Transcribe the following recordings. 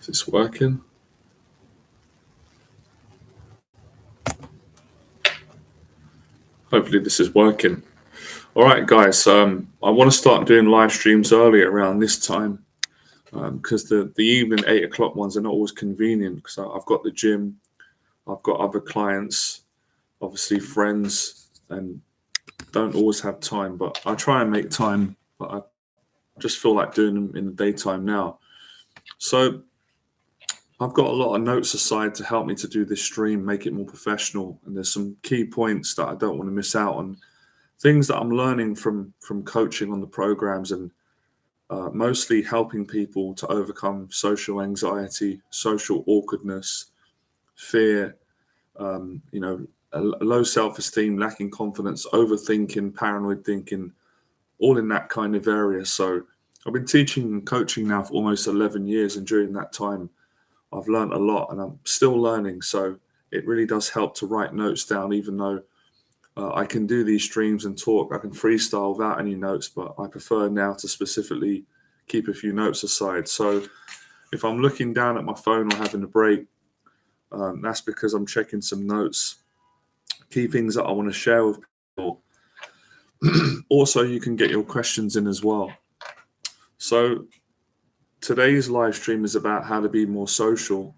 Is this working? Hopefully this is working. All right, guys. I want to start doing live streams early around this time because the evening 8 o'clock ones are not always convenient because I've got the gym, I've got other clients, obviously friends, and don't always have time. But I try and make time, but I just feel like doing them in the daytime now. So I've got a lot of notes aside to help me to do this stream, make it more professional, and there's some key points that I don't want to miss out on. Things that I'm learning from coaching on the programs and mostly helping people to overcome social anxiety, social awkwardness, fear, a low self-esteem, lacking confidence, overthinking, paranoid thinking, all in that kind of area. So I've been teaching and coaching now for almost 11 years, and during that time, I've learned a lot, and I'm still learning. So it really does help to write notes down, even though I can do these streams and talk. I can freestyle without any notes, but I prefer now to specifically keep a few notes aside. So if I'm looking down at my phone or having a break, that's because I'm checking some notes, key things that I want to share with people. Also, you can get your questions in as well. So today's live stream is about how to be more social,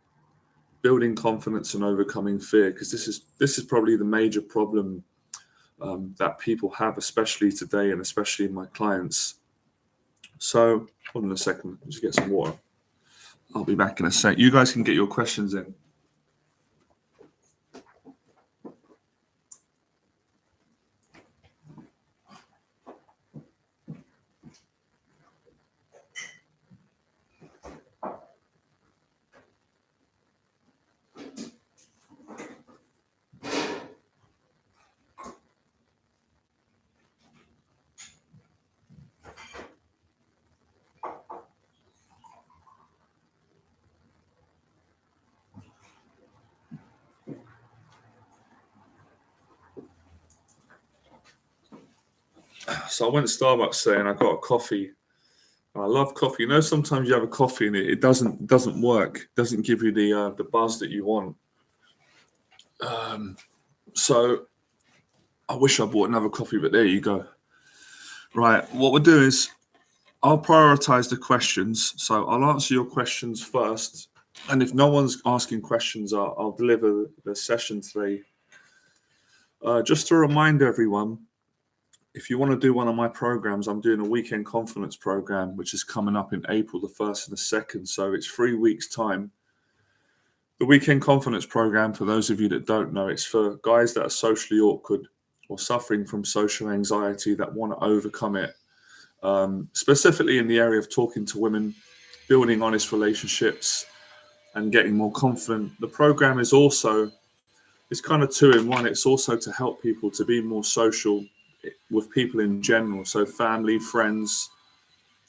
building confidence and overcoming fear, because this is probably the major problem that people have, especially today and especially my clients. So hold on a second, just get some water. I'll be back in a sec. You guys can get your questions in. So I went to Starbucks today and I got a coffee. I love coffee. You know, sometimes you have a coffee and it doesn't work. It doesn't give you the buzz that you want. So I wish I bought another coffee, but there you go. Right, what we'll do is I'll prioritize the questions. So I'll answer your questions first. And if no one's asking questions, I'll deliver the session today. Just to remind everyone, if you want to do one of my programs, I'm doing a weekend confidence program, which is coming up in April the 1st and the 2nd. So it's 3 weeks' time. The weekend confidence program, for those of you that don't know, it's for guys that are socially awkward or suffering from social anxiety that want to overcome it. Specifically in the area of talking to women, building honest relationships, and getting more confident. The program is also, it's kind of two in one. It's also to help people to be more social with people in general. So family, friends,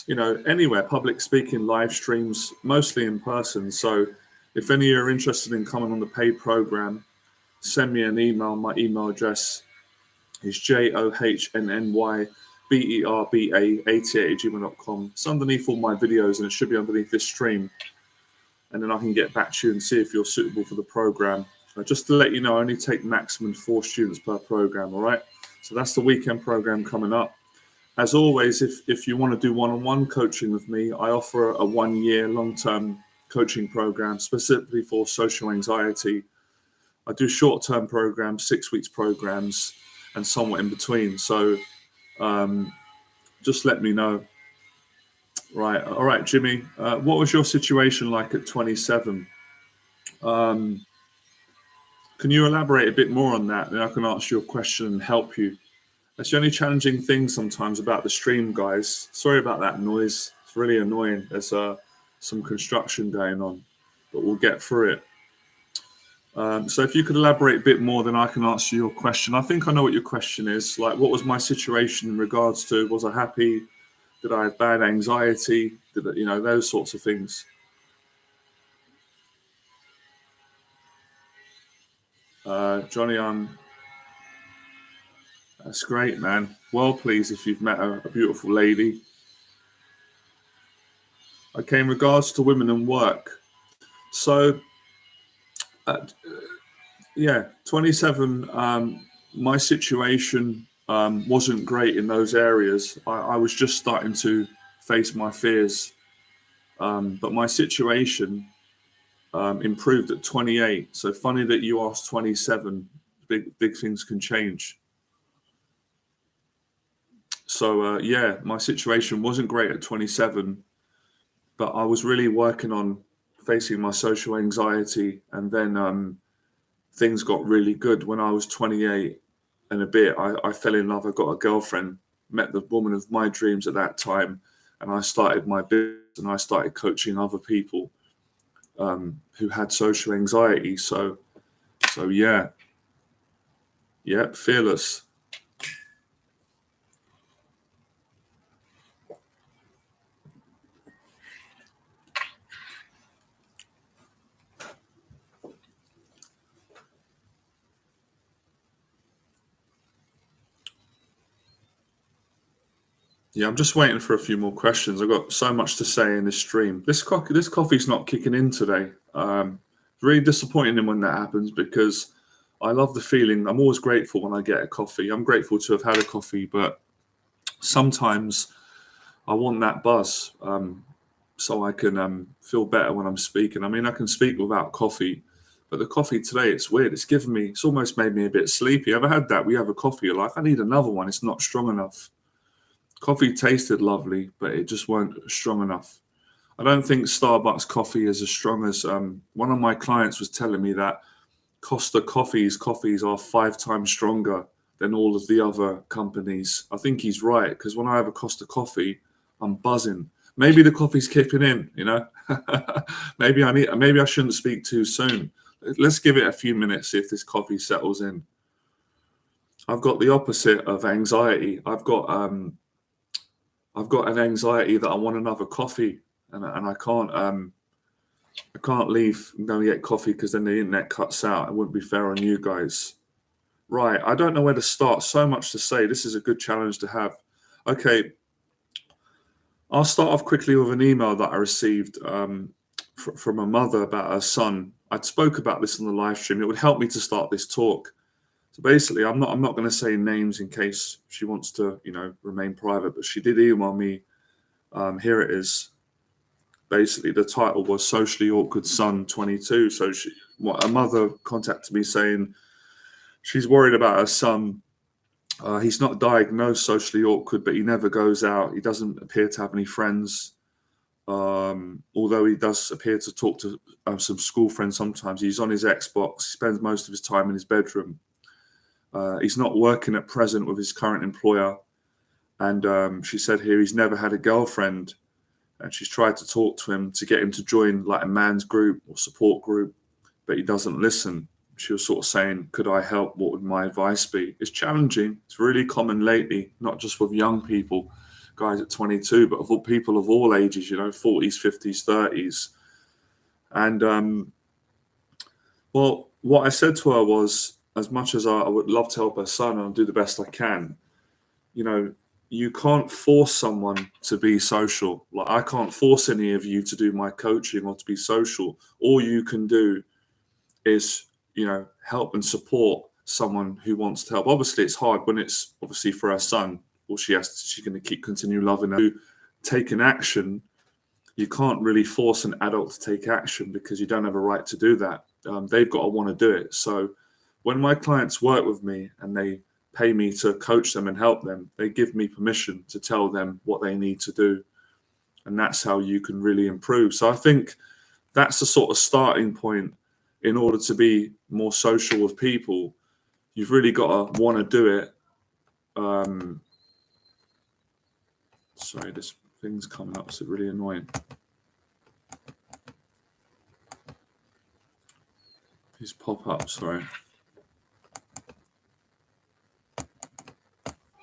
anywhere, public speaking, live streams, mostly in person. So if any of you are interested in coming on the paid program, send me an email. My email address is johnnyberba88@gmail.com. It's underneath all my videos and it should be underneath this stream. And then I can get back to you and see if you're suitable for the program. Just to let you know, I only take maximum 4 students per program, all right? So that's the weekend program coming up. As always, if you want to do one-on-one coaching with me, I offer a 1-year long-term coaching program specifically for social anxiety. I do short-term programs, 6 weeks programs, and somewhat in between. So just let me know. Right. All right, Jimmy. What was your situation like at 27? Can you elaborate a bit more on that? Then I can answer your question and help you. That's the only challenging thing sometimes about the stream, guys. Sorry about that noise. It's really annoying. There's some construction going on, but we'll get through it. So if you could elaborate a bit more, then I can answer your question. I think I know what your question is. Like, what was my situation in regards to, was I happy? Did I have bad anxiety? Did I, those sorts of things. Johnny, that's great, man. Well pleased if you've met a beautiful lady. Okay, in regards to women and work, So, yeah, 27. My situation wasn't great in those areas. I was just starting to face my fears, but my situation improved at 28. So funny that you asked 27. Big things can change. So yeah, my situation wasn't great at 27, but I was really working on facing my social anxiety, and then things got really good when I was 28 and a bit. I fell in love. I got a girlfriend, met the woman of my dreams at that time, and I started my business and I started coaching other people who had social anxiety. So yeah, fearless. Yeah, I'm just waiting for a few more questions. I've got so much to say in this stream. This coffee's not kicking in today. Really disappointing when that happens because I love the feeling. I'm always grateful when I get a coffee. I'm grateful to have had a coffee, but sometimes I want that buzz so I can feel better when I'm speaking. I mean, I can speak without coffee, but the coffee today, it's weird. It's almost made me a bit sleepy. Ever had that? We have a coffee, you're like, I need another one. It's not strong enough. Coffee tasted lovely, but it just weren't strong enough. I don't think Starbucks coffee is as strong as one of my clients was telling me that Costa coffees are 5 times stronger than all of the other companies. I think he's right because when I have a Costa coffee, I'm buzzing. Maybe the coffee's kicking in, you know. Maybe I shouldn't speak too soon. Let's give it a few minutes, see if this coffee settles in. I've got the opposite of anxiety. I've got an anxiety that I want another coffee, and I can't leave and go and get coffee because then the internet cuts out. It wouldn't be fair on you guys. Right, I don't know where to start. So much to say. This is a good challenge to have. Okay, I'll start off quickly with an email that I received from a mother about her son. I spoke about this on the live stream. It would help me to start this talk. So basically, I'm not going to say names in case she wants to, remain private. But she did email me. Here it is. Basically, the title was "Socially Awkward Son 22." So a mother contacted me saying she's worried about her son. He's not diagnosed socially awkward, but he never goes out. He doesn't appear to have any friends. Although he does appear to talk to some school friends sometimes. He's on his Xbox. He spends most of his time in his bedroom. He's not working at present with his current employer. And she said here he's never had a girlfriend. And she's tried to talk to him to get him to join like a man's group or support group, but he doesn't listen. She was sort of saying, could I help? What would my advice be? It's challenging. It's really common lately, not just with young people, guys at 22, but of people of all ages, 40s, 50s, 30s. And well, what I said to her was, as much as I would love to help her son and I'll do the best I can, you can't force someone to be social. Like I can't force any of you to do my coaching or to be social. All you can do is, help and support someone who wants to help. Obviously, it's hard when it's obviously for her son. Or she's going to continue loving her. Take an action. You can't really force an adult to take action because you don't have a right to do that. They've got to want to do it. So when my clients work with me and they pay me to coach them and help them, they give me permission to tell them what they need to do. And that's how you can really improve. So I think that's the sort of starting point. In order to be more social with people, you've really got to want to do it. Sorry, this thing's coming up. It's really annoying. These pop up, sorry.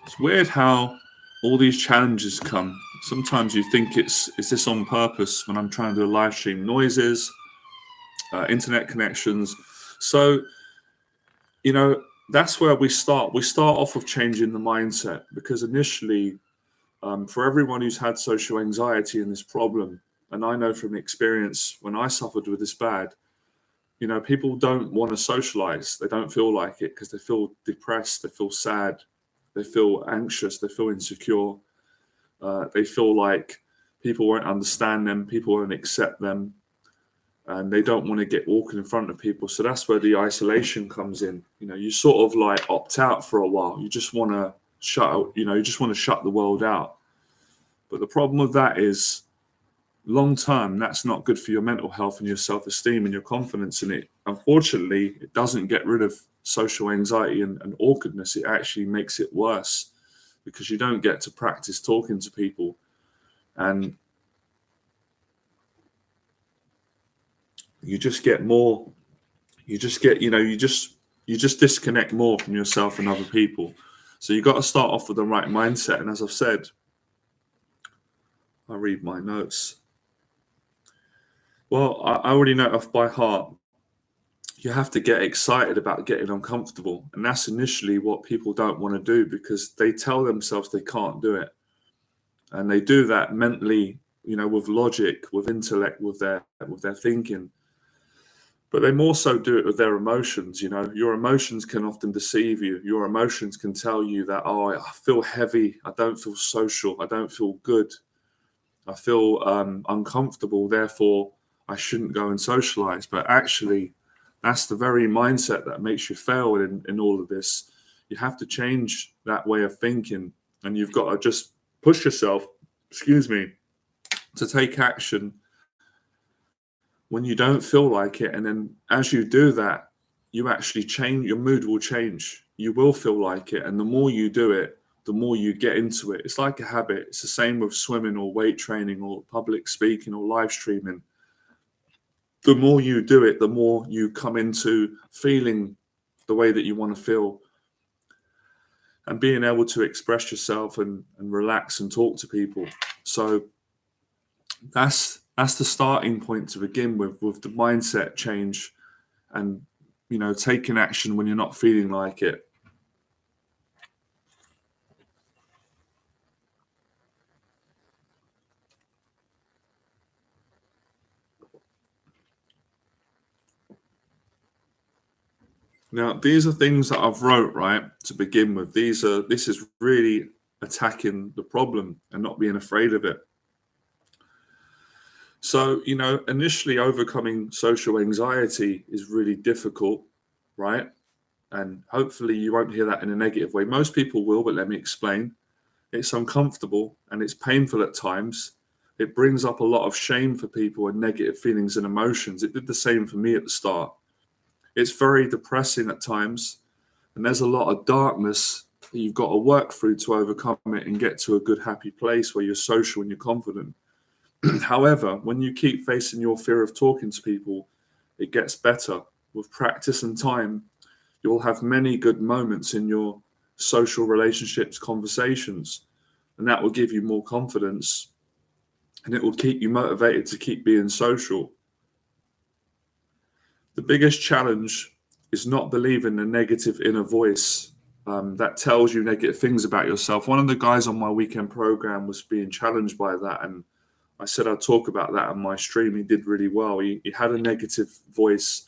It's weird how all these challenges come. Sometimes you think is this on purpose when I'm trying to do a live stream? Noises, internet connections. So, that's where we start. We start off with changing the mindset because initially, for everyone who's had social anxiety and this problem, And I know from experience, when I suffered with this bad, people don't want to socialize. They don't feel like it because they feel depressed, they feel sad, they feel anxious, they feel insecure. They feel like people won't understand them, people won't accept them, and they don't want to get walking in front of people. So that's where the isolation comes in. You sort of like opt out for a while. You just want to shut the world out. But the problem with that is, long term, that's not good for your mental health and your self-esteem and your confidence in it. Unfortunately, it doesn't get rid of social anxiety and awkwardness. It actually makes it worse because you don't get to practice talking to people, and you just get more, you just disconnect more from yourself and other people. So you got to start off with the right mindset. And as I've said, I read my notes. Well, I already know off by heart, you have to get excited about getting uncomfortable. And that's initially what people don't want to do because they tell themselves they can't do it. And they do that mentally, with logic, with intellect, with their thinking. But they more so do it with their emotions. Your emotions can often deceive you. Your emotions can tell you that, oh, I feel heavy. I don't feel social. I don't feel good. I feel uncomfortable. Therefore, I shouldn't go and socialize. But actually, that's the very mindset that makes you fail in all of this. You have to change that way of thinking, and you've got to just push yourself, to take action when you don't feel like it. And then as you do that, you actually change, your mood will change. You will feel like it. And the more you do it, the more you get into it. It's like a habit. It's the same with swimming or weight training or public speaking or live streaming. The more you do it, the more you come into feeling the way that you want to feel and being able to express yourself and relax and talk to people. So that's the starting point to begin with the mindset change and, taking action when you're not feeling like it. Now, these are things that I've wrote, right, to begin with. This is really attacking the problem and not being afraid of it. So, initially overcoming social anxiety is really difficult, right? And hopefully you won't hear that in a negative way. Most people will, but let me explain. It's uncomfortable and it's painful at times. It brings up a lot of shame for people and negative feelings and emotions. It did the same for me at the start. It's very depressing at times, and there's a lot of darkness that you've got to work through to overcome it and get to a good, happy place where you're social and you're confident. However, when you keep facing your fear of talking to people, it gets better. With practice and time, you'll have many good moments in your social relationships, conversations, and that will give you more confidence and it will keep you motivated to keep being social. The biggest challenge is not believing the negative inner voice that tells you negative things about yourself. One of the guys on my weekend program was being challenged by that, and I said I'd talk about that on my stream. He did really well. He had a negative voice,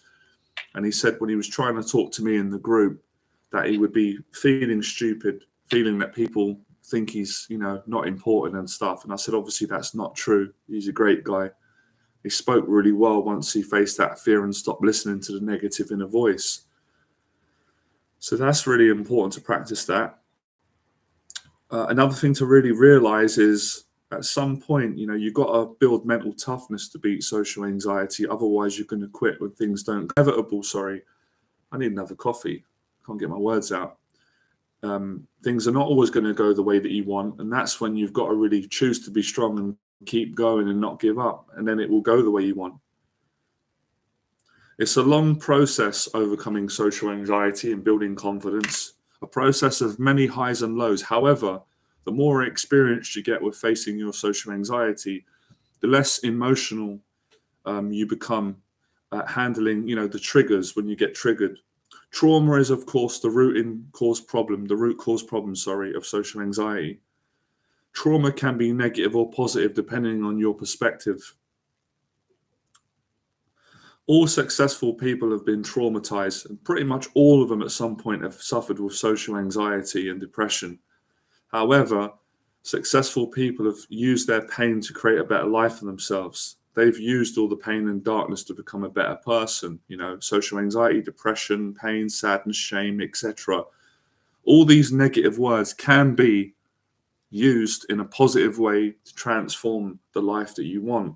and he said when he was trying to talk to me in the group that he would be feeling stupid, feeling that people think he's, not important and stuff. And I said, obviously that's not true. He's a great guy. He spoke really well once he faced that fear and stopped listening to the negative inner voice. So that's really important to practice that. Another thing to really realize is at some point, you've got to build mental toughness to beat social anxiety. Otherwise, you're going to quit when things don't go. Inevitable, sorry. I need another coffee. Can't get my words out. Things are not always going to go the way that you want. And that's when you've got to really choose to be strong and keep going and not give up. And then it will go the way you want. It's a long process overcoming social anxiety and building confidence, a process of many highs and lows. However, the more experienced you get with facing your social anxiety, the less emotional you become at handling, the triggers when you get triggered. Trauma is, of course, the root cause problem of social anxiety. Trauma can be negative or positive depending on your perspective. All successful people have been traumatized, and pretty much all of them at some point have suffered with social anxiety and depression. However, successful people have used their pain to create a better life for themselves. They've used all the pain and darkness to become a better person. Social anxiety, depression, pain, sadness, shame, etc. All these negative words can be used in a positive way to transform the life that you want.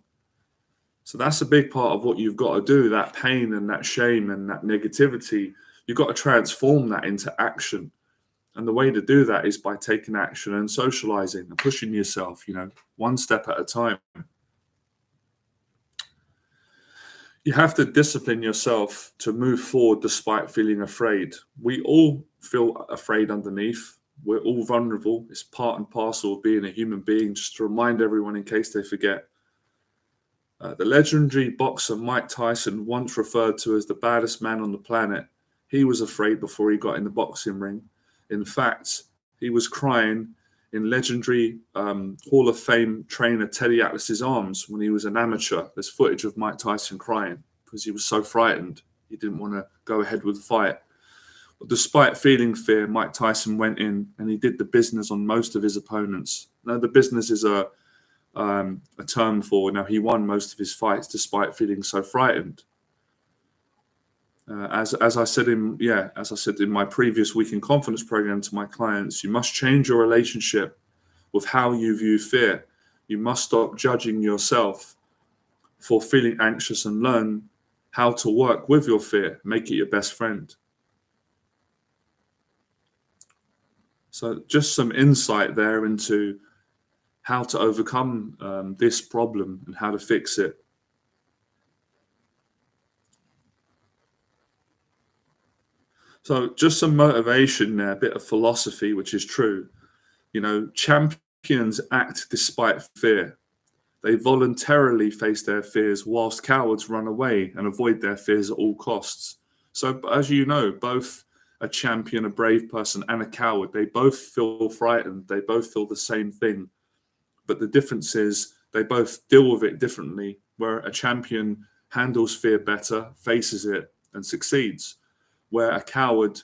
So that's a big part of what you've got to do. That pain and that shame and that negativity, you've got to transform that into action. And the way to do that is by taking action and socializing and pushing yourself, one step at a time. You have to discipline yourself to move forward despite feeling afraid. We all feel afraid underneath. We're all vulnerable. It's part and parcel of being a human being, just to remind everyone in case they forget. The legendary boxer Mike Tyson, once referred to as the baddest man on the planet, he was afraid before he got in the boxing ring. In fact, he was crying in legendary Hall of Fame trainer Teddy Atlas's arms when he was an amateur. There's footage of Mike Tyson crying because he was so frightened. He didn't want to go ahead with the fight. But despite feeling fear, Mike Tyson went in and he did the business on most of his opponents. Now, the business is a term for he won most of his fights despite feeling so frightened. As I said in my previous Week in Confidence program to my clients, you must change your relationship with how you view fear. You must stop judging yourself for feeling anxious and learn how to work with your fear. Make it your best friend. So just some insight there into how to overcome this problem and how to fix it. So just some motivation there, a bit of philosophy, which is true. Champions act despite fear. They voluntarily face their fears, whilst cowards run away and avoid their fears at all costs. So as you know, both a champion, a brave person, and a coward, they both feel frightened. They both feel the same thing. But the difference is they both deal with it differently, where a champion handles fear better, faces it, and succeeds. Where a coward,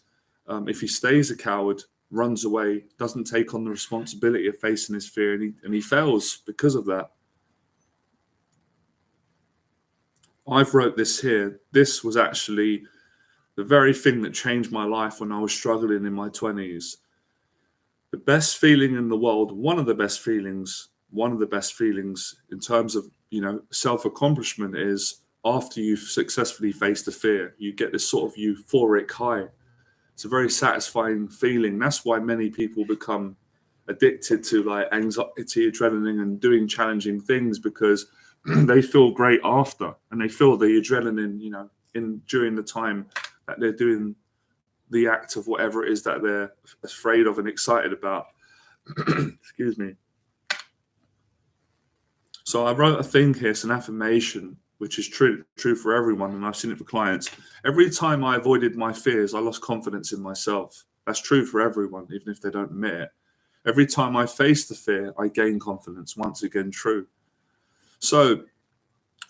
if he stays a coward, runs away, doesn't take on the responsibility of facing his fear, and he fails because of that. I've wrote this here. This was actually the very thing that changed my life when I was struggling in my 20s. The best feeling in the world, one of the best feelings in terms of, self-accomplishment is after you've successfully faced the fear, you get this sort of euphoric high. It's a very satisfying feeling. That's why many people become addicted to anxiety, adrenaline, and doing challenging things, because they feel great after, and they feel the adrenaline, during the time that they're doing the act of whatever it is that they're afraid of and excited about. Excuse me. So I wrote a thing here, it's an affirmation, which is true for everyone, and I've seen it for clients. Every time I avoided my fears, I lost confidence in myself. That's true for everyone, even if they don't admit it. Every time I face the fear, I gain confidence. Once again, true. So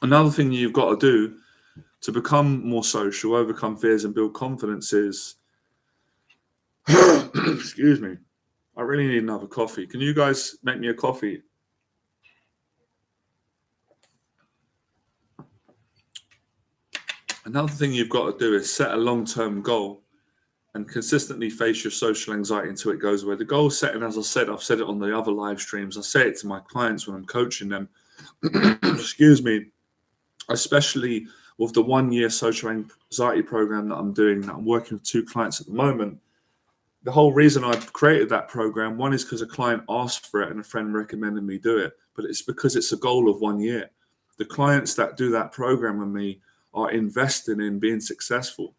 another thing you've got to do to become more social, overcome fears, and build confidence is, excuse me, I really need another coffee. Can you guys make me a coffee? Another thing you've got to do is set a long-term goal and consistently face your social anxiety until it goes away. The goal setting, as I said, I've said it on the other live streams. I say it to my clients when I'm coaching them. Excuse me. Especially with the 1 year social anxiety program that I'm doing, that I'm working with 2 clients at the moment. The whole reason I created that program, one is because a client asked for it and a friend recommended me do it, but it's because it's a goal of 1 year. The clients that do that program with me are investing in being successful,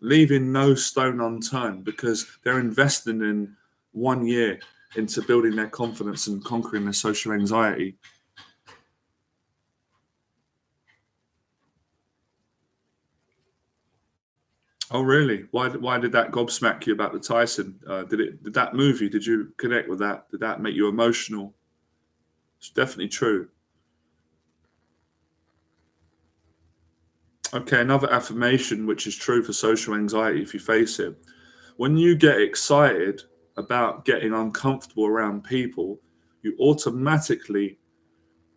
leaving no stone unturned, because they're investing in 1 year into building their confidence and conquering their social anxiety. Oh, really? Why did that gobsmack you about the Tyson? Did that move you? Did you connect with that? Did that make you emotional? It's definitely true. Okay, another affirmation which is true for social anxiety if you face it. When you get excited about getting uncomfortable around people, you automatically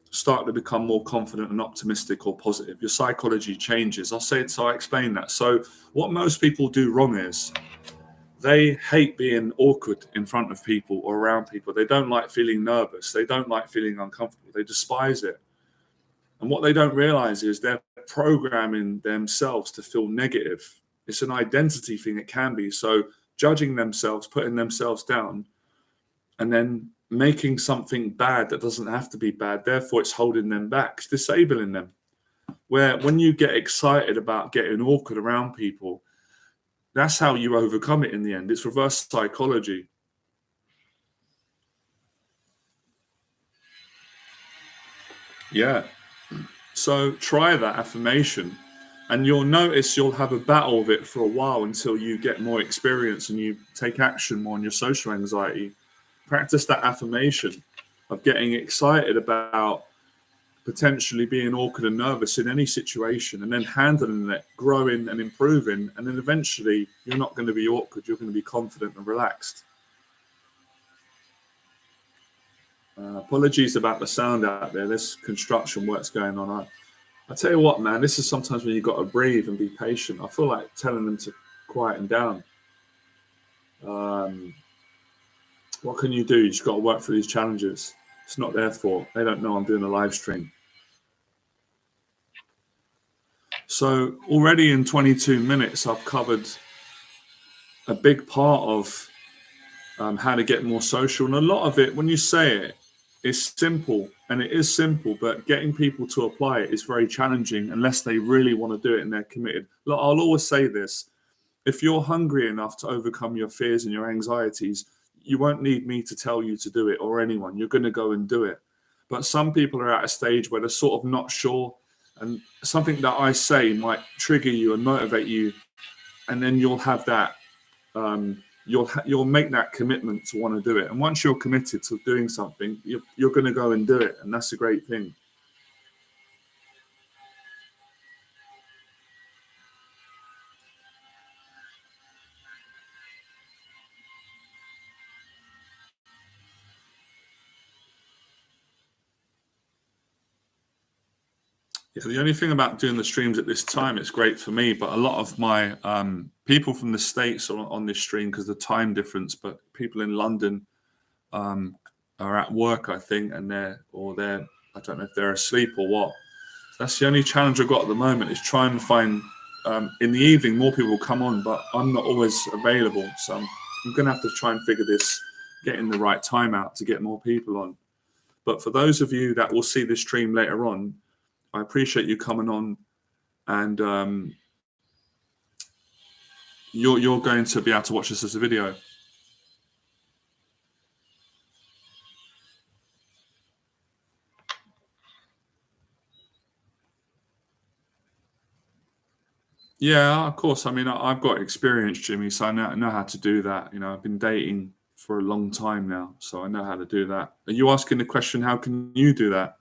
start to become more confident and optimistic or positive. Your psychology changes. I explain that. So what most people do wrong is they hate being awkward in front of people or around people. They don't like feeling nervous. They don't like feeling uncomfortable. They despise it. And what they don't realize is they're programming themselves to feel negative. It's an identity thing, it can be. So judging themselves, putting themselves down, and then making something bad that doesn't have to be bad, therefore it's holding them back, it's disabling them. Where when you get excited about getting awkward around people, that's how you overcome it in the end. It's reverse psychology. Yeah. So try that affirmation and you'll notice you'll have a battle with it for a while until you get more experience and you take action more on your social anxiety. Practice that affirmation of getting excited about potentially being awkward and nervous in any situation and then handling it, growing and improving. And then eventually you're not going to be awkward. You're going to be confident and relaxed. Apologies about the sound out there. There's construction works going on. I tell you what, man, this is sometimes when you've got to breathe and be patient. I feel like telling them to quieten down. What can you do? You just got to work through these challenges. It's not their fault. They don't know I'm doing a live stream. So already in 22 minutes, I've covered a big part of how to get more social. And a lot of it, when you say it, is simple. And it is simple, but getting people to apply it is very challenging unless they really want to do it and they're committed. Look, I'll always say this. If you're hungry enough to overcome your fears and your anxieties, you won't need me to tell you to do it or anyone. You're going to go and do it. But some people are at a stage where they're sort of not sure, and something that I say might trigger you and motivate you, and then you'll have that. You'll make that commitment to want to do it. And once you're committed to doing something, you're going to go and do it, and that's a great thing. Yeah, the only thing about doing the streams at this time, it's great for me, but a lot of my people from the States are on this stream because of the time difference, but people in London are at work, I think, and I don't know if they're asleep or what. So that's the only challenge I've got at the moment is trying to find, in the evening, more people will come on, but I'm not always available. So I'm going to have to try and figure this, getting the right time out to get more people on. But for those of you that will see this stream later on, I appreciate you coming on, and you're going to be able to watch this as a video. Yeah, of course. I mean, I've got experience, Jimmy, so I know how to do that. You know, I've been dating for a long time now, so I know how to do that. Are you asking the question, how can you do that?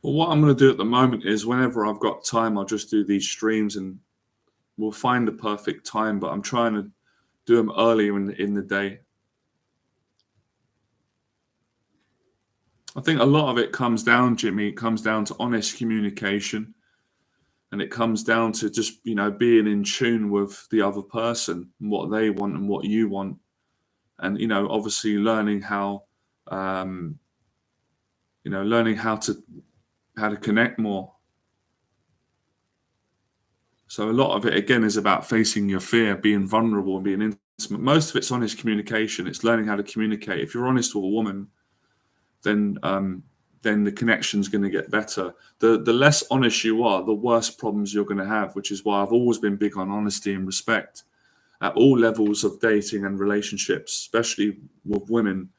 Well, what I'm going to do at the moment is whenever I've got time, I'll just do these streams and we'll find the perfect time, but I'm trying to do them earlier in the day. I think a lot of it comes down, Jimmy, it comes down to honest communication, and it comes down to just, you know, being in tune with the other person and what they want and what you want. And, you know, obviously learning how, learning how to connect more. So a lot of it, again, is about facing your fear, being vulnerable and being intimate. Most of it's honest communication. It's learning how to communicate. If you're honest with a woman, then the connection's going to get better. The less honest you are, the worse problems you're going to have, which is why I've always been big on honesty and respect at all levels of dating and relationships, especially with women,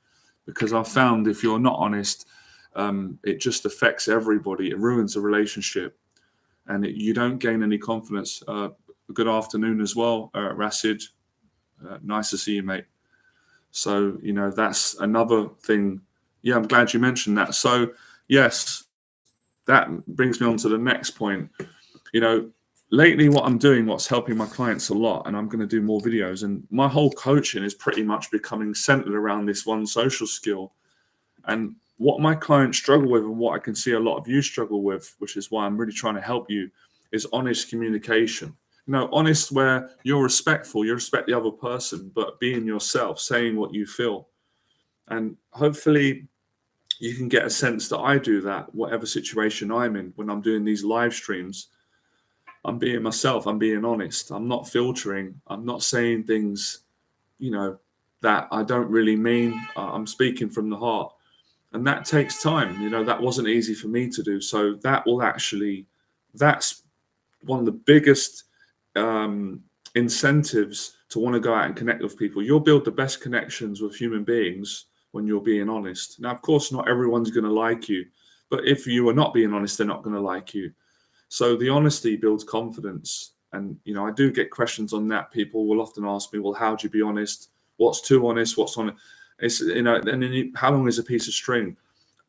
because I've found if you're not honest, it just affects everybody. It ruins the relationship, and you don't gain any confidence. Good afternoon as well, Rasid. Nice to see you, mate. So, that's another thing. Yeah, I'm glad you mentioned that. So, yes, that brings me on to the next point. Lately what I'm doing, what's helping my clients a lot, and I'm going to do more videos, and my whole coaching is pretty much becoming centered around this one social skill. And what my clients struggle with, and what I can see a lot of you struggle with, which is why I'm really trying to help you, is honest communication. Honest where you're respectful, you respect the other person, but being yourself, saying what you feel. And hopefully you can get a sense that I do that, whatever situation I'm in. When I'm doing these live streams, I'm being myself, I'm being honest, I'm not filtering, I'm not saying things, that I don't really mean. I'm speaking from the heart. And that takes time. That wasn't easy for me to do. So that's one of the biggest incentives to want to go out and connect with people. You'll build the best connections with human beings when you're being honest. Now, of course, not everyone's going to like you, but if you are not being honest, they're not going to like you. So the honesty builds confidence. And, I do get questions on that. People will often ask me, well, how do you be honest? What's too honest? What's honest? It's, and then how long is a piece of string?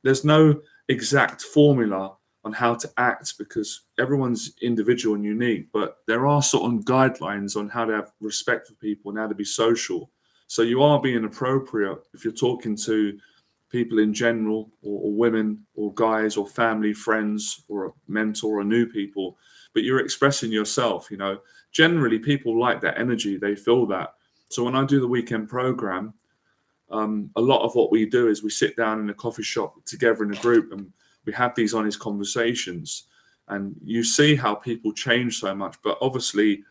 There's no exact formula on how to act because everyone's individual and unique, but there are certain guidelines on how to have respect for people and how to be social. So you are being appropriate if you're talking to people in general, or women or guys or family, friends, or a mentor or new people, but you're expressing yourself. Generally people like that energy, they feel that. So when I do the weekend program, a lot of what we do is we sit down in a coffee shop together in a group and we have these honest conversations, and you see how people change so much. But obviously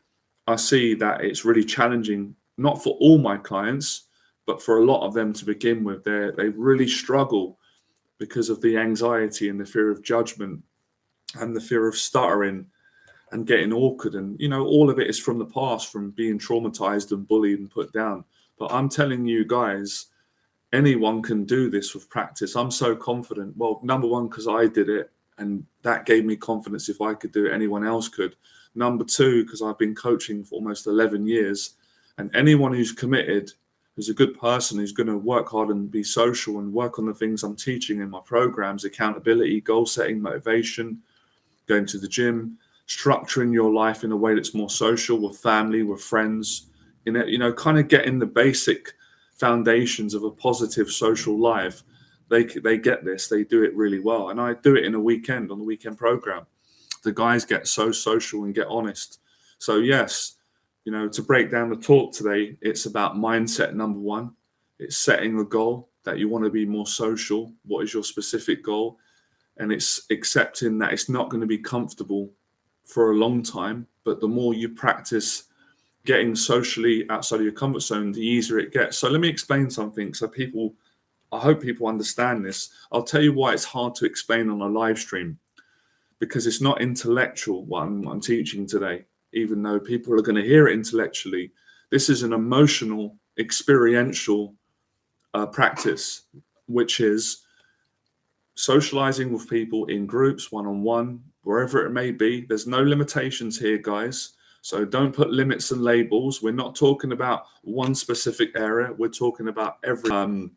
I see that it's really challenging, not for all my clients, but for a lot of them to begin with. They really struggle because of the anxiety and the fear of judgment and the fear of stuttering and getting awkward. And, all of it is from the past, from being traumatized and bullied and put down. But I'm telling you guys, anyone can do this with practice. I'm so confident. Well, number one, because I did it, and that gave me confidence. If I could do it, anyone else could. Number two, because I've been coaching for almost 11 years, and anyone who's committed, who's a good person, who's going to work hard and be social and work on the things I'm teaching in my programs, accountability, goal setting, motivation, going to the gym, structuring your life in a way that's more social with family, with friends, kind of getting the basic foundations of a positive social life. They get this, they do it really well. And I do it in a weekend, on the weekend program. The guys get so social and get honest. So yes, to break down the talk today, it's about mindset. Number one, it's setting a goal that you want to be more social. What is your specific goal? And it's accepting that it's not going to be comfortable for a long time, but the more you practice getting socially outside of your comfort zone, the easier it gets. So let me explain something. So I hope people understand this. I'll tell you why it's hard to explain on a live stream, because it's not intellectual what I'm teaching today, even though people are going to hear it intellectually. This is an emotional, experiential practice, which is socializing with people in groups, one-on-one, wherever it may be. There's no limitations here, guys. So don't put limits and labels. We're not talking about one specific area. We're talking about every on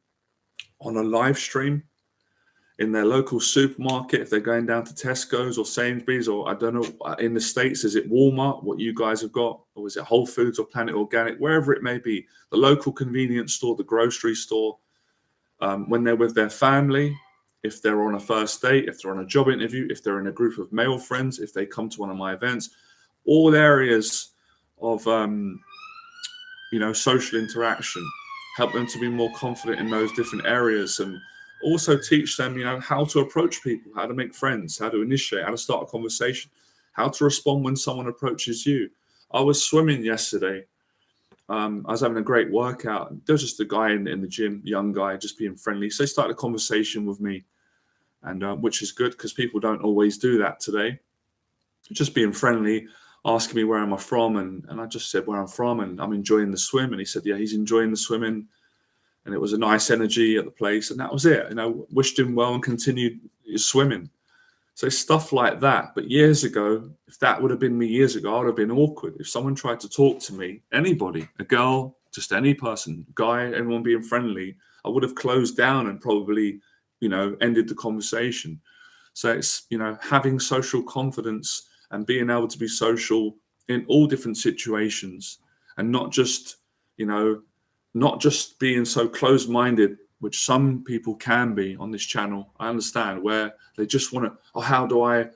a live stream, in their local supermarket, if they're going down to Tesco's or Sainsbury's, or I don't know, in the States, is it Walmart, what you guys have got, or is it Whole Foods or Planet Organic, wherever it may be, the local convenience store, the grocery store, when they're with their family, if they're on a first date, if they're on a job interview, if they're in a group of male friends, if they come to one of my events, all areas of, social interaction, help them to be more confident in those different areas, and also teach them, how to approach people, how to make friends, how to initiate, how to start a conversation, how to respond when someone approaches you. I was swimming yesterday. I was having a great workout. There was just a guy in the gym, young guy, just being friendly. So he started a conversation with me, and which is good because people don't always do that today. Just being friendly, asking me where am I from, and I just said where I'm from, and I'm enjoying the swim. And he said, yeah, he's enjoying the swimming. and it was a nice energy at the place, and that was it. Wished him well and continued swimming. So stuff like that. But years ago, if that would have been me years ago, I would have been awkward. If someone tried to talk to me, anybody, a girl, just any person, guy, anyone being friendly, I would have closed down and probably, ended the conversation. So it's, having social confidence and being able to be social in all different situations, and not just being so closed-minded, which some people can be on this channel. I understand, where they just want to, how do I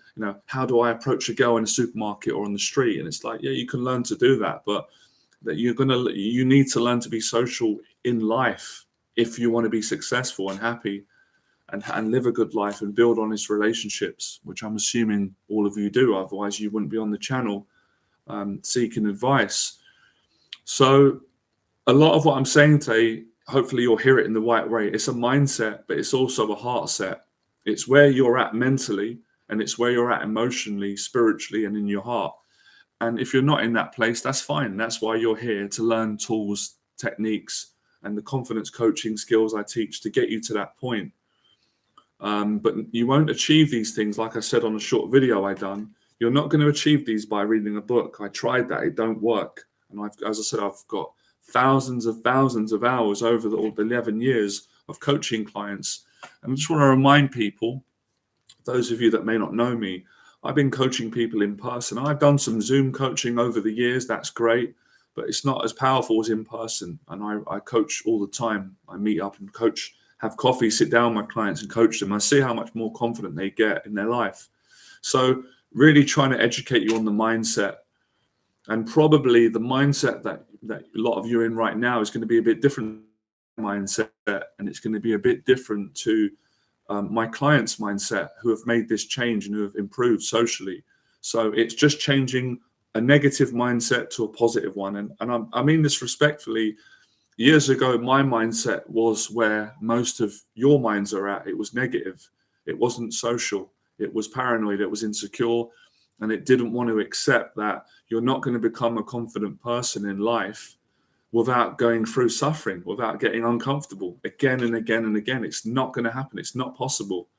approach a girl in a supermarket or on the street? And it's like, yeah, you can learn to do that, but that you need to learn to be social in life if you want to be successful and happy and live a good life and build honest relationships, which I'm assuming all of you do. Otherwise, you wouldn't be on the channel seeking advice. So a lot of what I'm saying today, hopefully you'll hear it in the right way. It's a mindset, but it's also a heart set. It's where you're at mentally, and it's where you're at emotionally, spiritually, and in your heart. And if you're not in that place, that's fine. That's why you're here, to learn tools, techniques, and the confidence coaching skills I teach to get you to that point. But you won't achieve these things, like I said on a short video I done. You're not going to achieve these by reading a book. I tried that. It don't work. And as I said, I've got thousands of hours over the 11 years of coaching clients. And I just want to remind people, those of you that may not know me, I've been coaching people in person. I've done some Zoom coaching over the years. That's great, but it's not as powerful as in person. And I coach all the time. I meet up and coach, have coffee, sit down with my clients and coach them. I see how much more confident they get in their life. So really trying to educate you on the mindset. And probably the mindset that a lot of you are in right now is going to be a bit different mindset, and it's going to be a bit different to my clients' mindset, who have made this change and who have improved socially. So it's just changing a negative mindset to a positive one. And I mean this respectfully. Years ago, my mindset was where most of your minds are at. It was negative. It wasn't social. It was paranoid. It was insecure. And it didn't want to accept that you're not going to become a confident person in life without going through suffering, without getting uncomfortable again and again and again. It's not going to happen. It's not possible.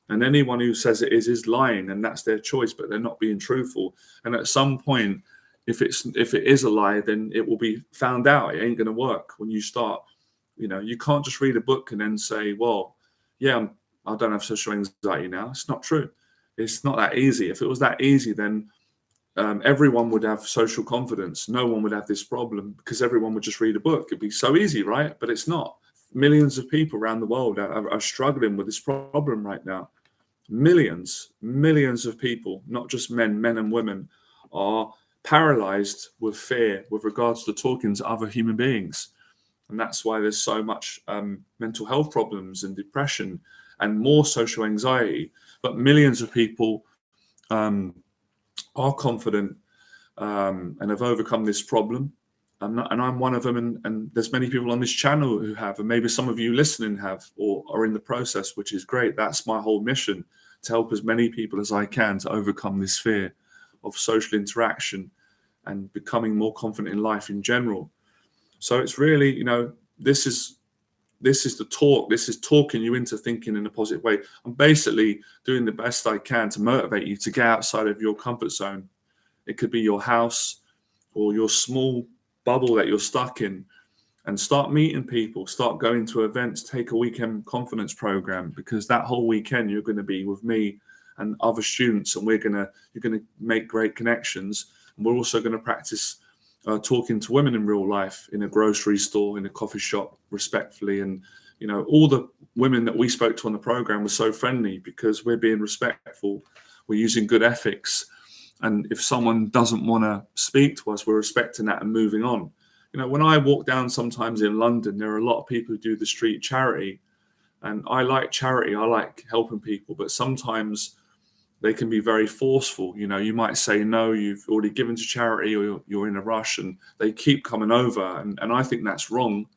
And anyone who says it is lying, and that's their choice, but they're not being truthful. And at some point, if it is a lie, then it will be found out. It ain't going to work when you start. You can't just read a book and then say, well, yeah, I don't have social anxiety now. It's not true. It's not that easy. If it was that easy, then everyone would have social confidence. No one would have this problem, because everyone would just read a book. It'd be so easy, right? But it's not. Millions of people around the world are struggling with this problem right now. Millions of people, not just men and women, are paralyzed with fear with regards to talking to other human beings. And that's why there's so much mental health problems and depression and more social anxiety. But millions of people are confident and have overcome this problem. And I'm one of them. And there's many people on this channel who have, and maybe some of you listening have, or are in the process, which is great. That's my whole mission, to help as many people as I can to overcome this fear of social interaction and becoming more confident in life in general. So it's really, this is the talk. This is talking you into thinking in a positive way. I'm basically doing the best I can to motivate you to get outside of your comfort zone. It could be your house or your small bubble that you're stuck in, and start meeting people, start going to events, take a weekend confidence program, because that whole weekend you're going to be with me and other students, and you're going to make great connections. And we're also going to practice talking to women in real life, in a grocery store, in a coffee shop, respectfully. And all the women that we spoke to on the program were so friendly, because we're being respectful, we're using good ethics. And if someone doesn't want to speak to us, we're respecting that and moving on. When I walk down sometimes in London, there are a lot of people who do the street charity, and I like charity. I like helping people, but sometimes they can be very forceful. You might say, no, you've already given to charity, or you're in a rush, and they keep coming over. And I think that's wrong,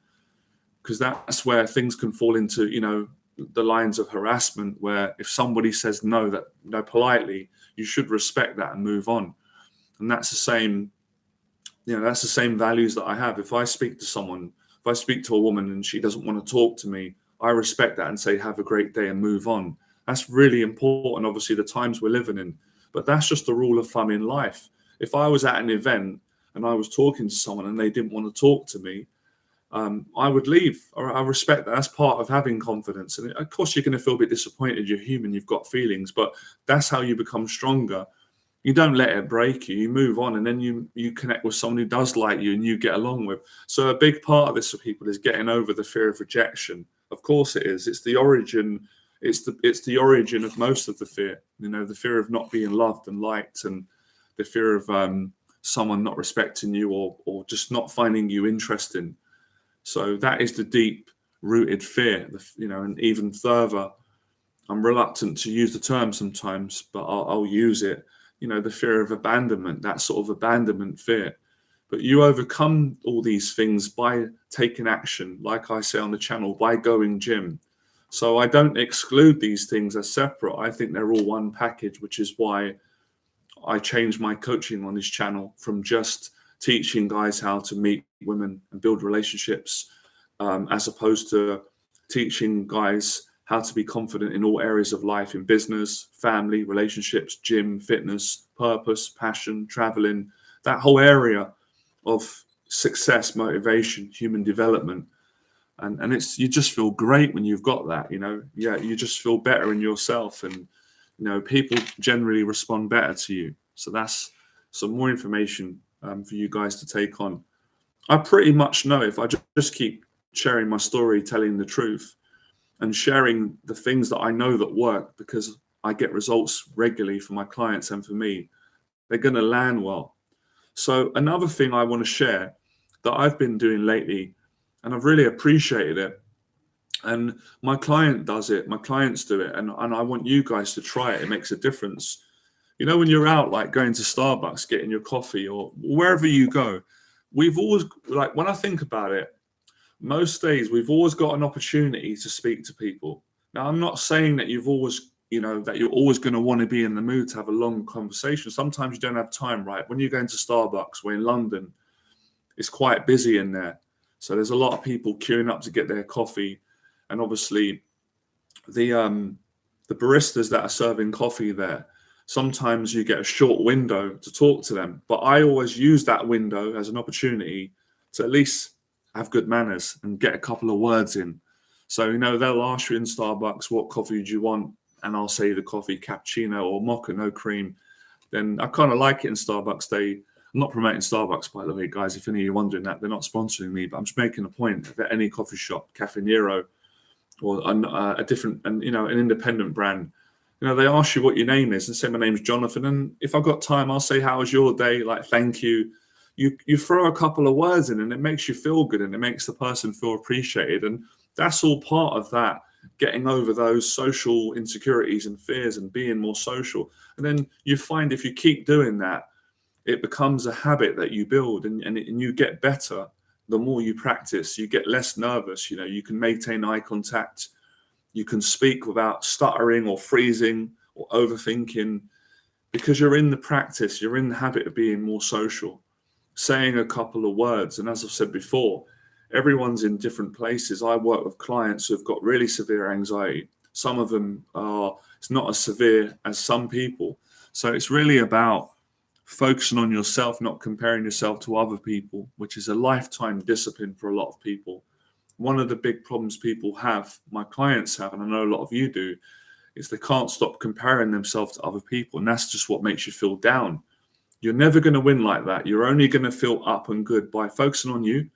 because that's where things can fall into, the lines of harassment, where if somebody says no, politely, you should respect that and move on. And that's the same, that's the same values that I have. If I speak to someone, if I speak to a woman and she doesn't want to talk to me, I respect that and say, have a great day and move on. That's really important, obviously, the times we're living in. But that's just the rule of thumb in life. If I was at an event and I was talking to someone and they didn't want to talk to me, I would leave. I respect that. That's part of having confidence. And of course, you're going to feel a bit disappointed. You're human. You've got feelings, but that's how you become stronger. You don't let it break you. You move on, and then you connect with someone who does like you and you get along with. So a big part of this for people is getting over the fear of rejection. Of course, it is. It's the origin. It's the origin of most of the fear. You know, the fear of not being loved and liked, and the fear of someone not respecting you or just not finding you interesting. So that is the deep-rooted fear, and even further, I'm reluctant to use the term sometimes, but I'll use it. The fear of abandonment, that sort of abandonment fear. But you overcome all these things by taking action, like I say on the channel, by going gym. So I don't exclude these things as separate. I think they're all one package, which is why I changed my coaching on this channel from just teaching guys how to meet women and build relationships, as opposed to teaching guys how to be confident in all areas of life, in business, family, relationships, gym, fitness, purpose, passion, traveling, that whole area of success, motivation, human development. And you just feel great when you've got that, you just feel better in yourself, and people generally respond better to you. So that's some more information for you guys to take on. I pretty much know, if I just keep sharing my story, telling the truth, and sharing the things that I know that work, because I get results regularly for my clients and for me, they're going to land well. So another thing I want to share that I've been doing lately, and I've really appreciated it, and my client does it, my clients do it, and I want you guys to try it. It makes a difference. When you're out, like going to Starbucks, getting your coffee, or wherever you go, we've always, like, when I think about it, most days we've always got an opportunity to speak to people. Now, I'm not saying that you're always going to want to be in the mood to have a long conversation. Sometimes you don't have time, right? When you go into Starbucks, we're in London, it's quite busy in there. So there's a lot of people queuing up to get their coffee. And obviously the baristas that are serving coffee there, sometimes you get a short window to talk to them. But I always use that window as an opportunity to at least have good manners and get a couple of words in. So, they'll ask you in Starbucks, what coffee do you want? And I'll say the coffee cappuccino or mocha, no cream. Then I kind of like it in Starbucks. I'm not promoting Starbucks, by the way, guys. If any of you are wondering that, they're not sponsoring me, but I'm just making a point that any coffee shop, Caffè Nero, or a different, and an independent brand, they ask you what your name is and say, my name's Jonathan. And if I've got time, I'll say, how was your day? Like, thank you. You throw a couple of words in and it makes you feel good, and it makes the person feel appreciated. And that's all part of that, getting over those social insecurities and fears and being more social. And then you find if you keep doing that, it becomes a habit that you build, and you get better. The more you practice, you get less nervous. You can maintain eye contact. You can speak without stuttering or freezing or overthinking, because you're in the practice, you're in the habit of being more social, saying a couple of words. And as I've said before, everyone's in different places. I work with clients who've got really severe anxiety. Some of them it's not as severe as some people. So it's really about focusing on yourself, not comparing yourself to other people, which is a lifetime discipline for a lot of people. One of the big problems people have, my clients have, and I know a lot of you do, is they can't stop comparing themselves to other people. And that's just what makes you feel down. You're never going to win like that. You're only going to feel up and good by focusing on you,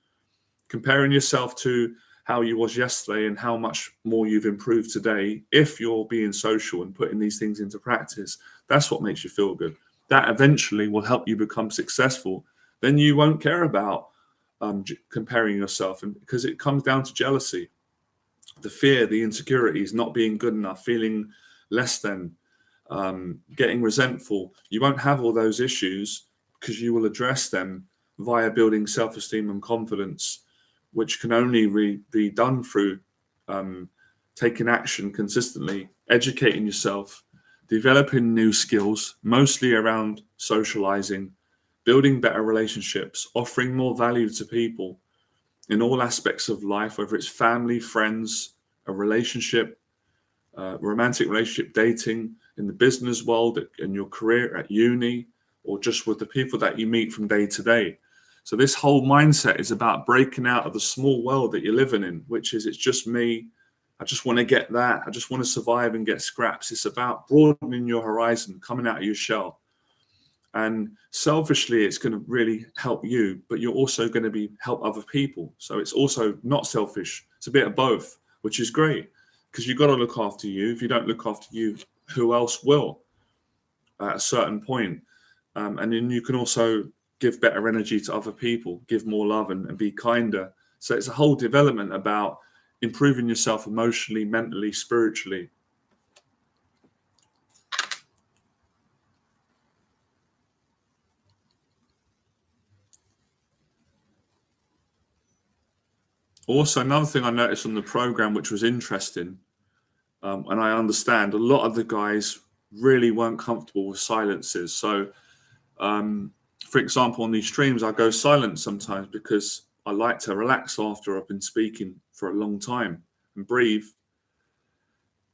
comparing yourself to how you was yesterday and how much more you've improved today. If you're being social and putting these things into practice, that's what makes you feel good. That eventually will help you become successful. Then you won't care about comparing yourself, and because it comes down to jealousy, the fear, the insecurities, not being good enough, feeling less than, getting resentful. You won't have all those issues because you will address them via building self-esteem and confidence, which can only be done through taking action consistently, educating yourself, developing new skills, mostly around socializing, building better relationships, offering more value to people, in all aspects of life, whether it's family, friends, a relationship, romantic relationship, dating, in the business world, in your career, at uni, or just with the people that you meet from day to day. So this whole mindset is about breaking out of the small world that you're living in, which is, it's just me. I just want to get that. I just want to survive and get scraps. It's about broadening your horizon, coming out of your shell. And selfishly, it's going to really help you, but you're also going to help other people. So it's also not selfish. It's a bit of both, which is great, because you've got to look after you. If you don't look after you, who else will at a certain point? And then you can also give better energy to other people, give more love and be kinder. So it's a whole development about improving yourself emotionally, mentally, spiritually. Also, another thing I noticed on the program, which was interesting, and I understand a lot of the guys really weren't comfortable with silences. So, for example, on these streams, I go silent sometimes because I like to relax after I've been speaking for a long time and breathe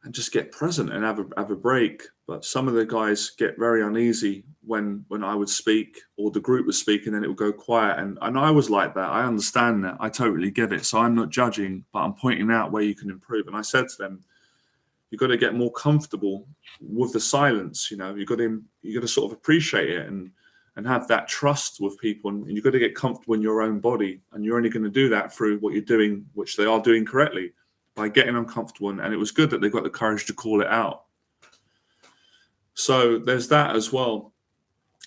and just get present and have a break. But some of the guys get very uneasy when I would speak or the group was speaking, and it would go quiet. And I was like that. I understand that. I totally get it. So I'm not judging, but I'm pointing out where you can improve. And I said to them, you've got to get more comfortable with the silence. You got to sort of appreciate it and have that trust with people. And you've got to get comfortable in your own body. And you're only going to do that through what you're doing, which they are doing correctly, by getting uncomfortable. And it was good that they got the courage to call it out. So there's that as well.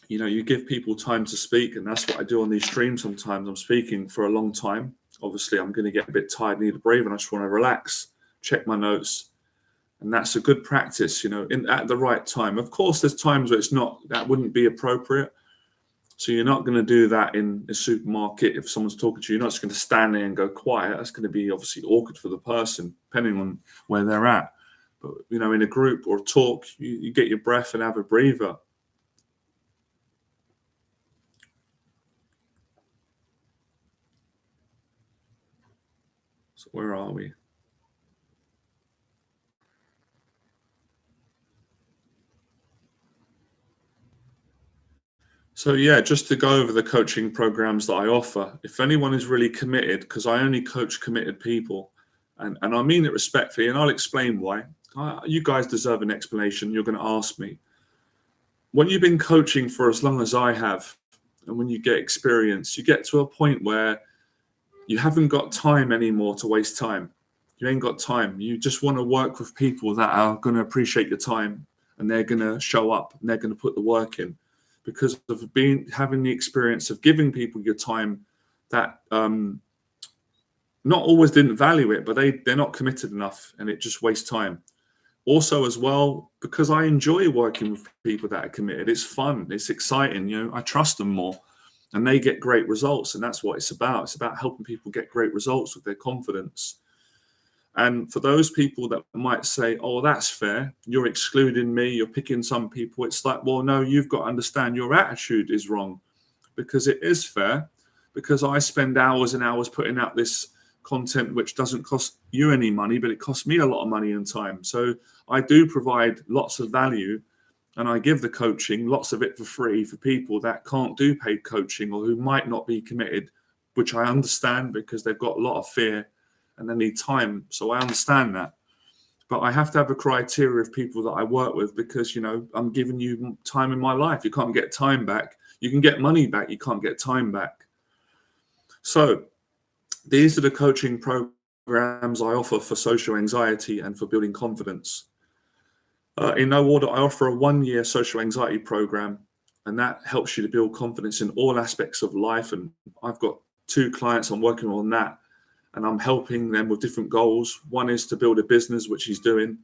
You give people time to speak, and that's what I do on these streams. Sometimes I'm speaking for a long time. Obviously, I'm going to get a bit tired, need a breathe, and I just want to relax, check my notes. And that's a good practice, at the right time. Of course, there's times where that wouldn't be appropriate. So you're not going to do that in a supermarket. If someone's talking to you, you're not just going to stand there and go quiet. That's going to be obviously awkward for the person, depending on where they're at. But, in a group or a talk, you get your breath and have a breather. So where are we? So yeah, just to go over the coaching programs that I offer, if anyone is really committed, because I only coach committed people, and I mean it respectfully, and I'll explain why. You guys deserve an explanation. You're going to ask me. When you've been coaching for as long as I have, and when you get experience, you get to a point where you haven't got time anymore to waste time. You ain't got time. You just want to work with people that are going to appreciate your time, and they're going to show up and they're going to put the work in, because of having the experience of giving people your time that not always didn't value it, but they're not committed enough, and it just wastes time. Also, as well, because I enjoy working with people that are committed. It's fun. It's exciting. I trust them more, and they get great results. And that's what it's about. It's about helping people get great results with their confidence. And for those people that might say, oh, that's fair, you're excluding me, you're picking some people, it's like, well, no, you've got to understand your attitude is wrong, because it is fair, because I spend hours and hours putting out this content which doesn't cost you any money, but it costs me a lot of money and time. So I do provide lots of value, and I give the coaching, lots of it for free, for people that can't do paid coaching or who might not be committed, which I understand, because they've got a lot of fear and they need time. So I understand that. But I have to have a criteria of people that I work with, because, I'm giving you time in my life. You can't get time back. You can get money back. You can't get time back. So these are the coaching programs I offer for social anxiety and for building confidence. In no order, I offer a 1-year social anxiety program, and that helps you to build confidence in all aspects of life. And I've got 2 clients I'm working on that, and I'm helping them with different goals. One is to build a business, which he's doing,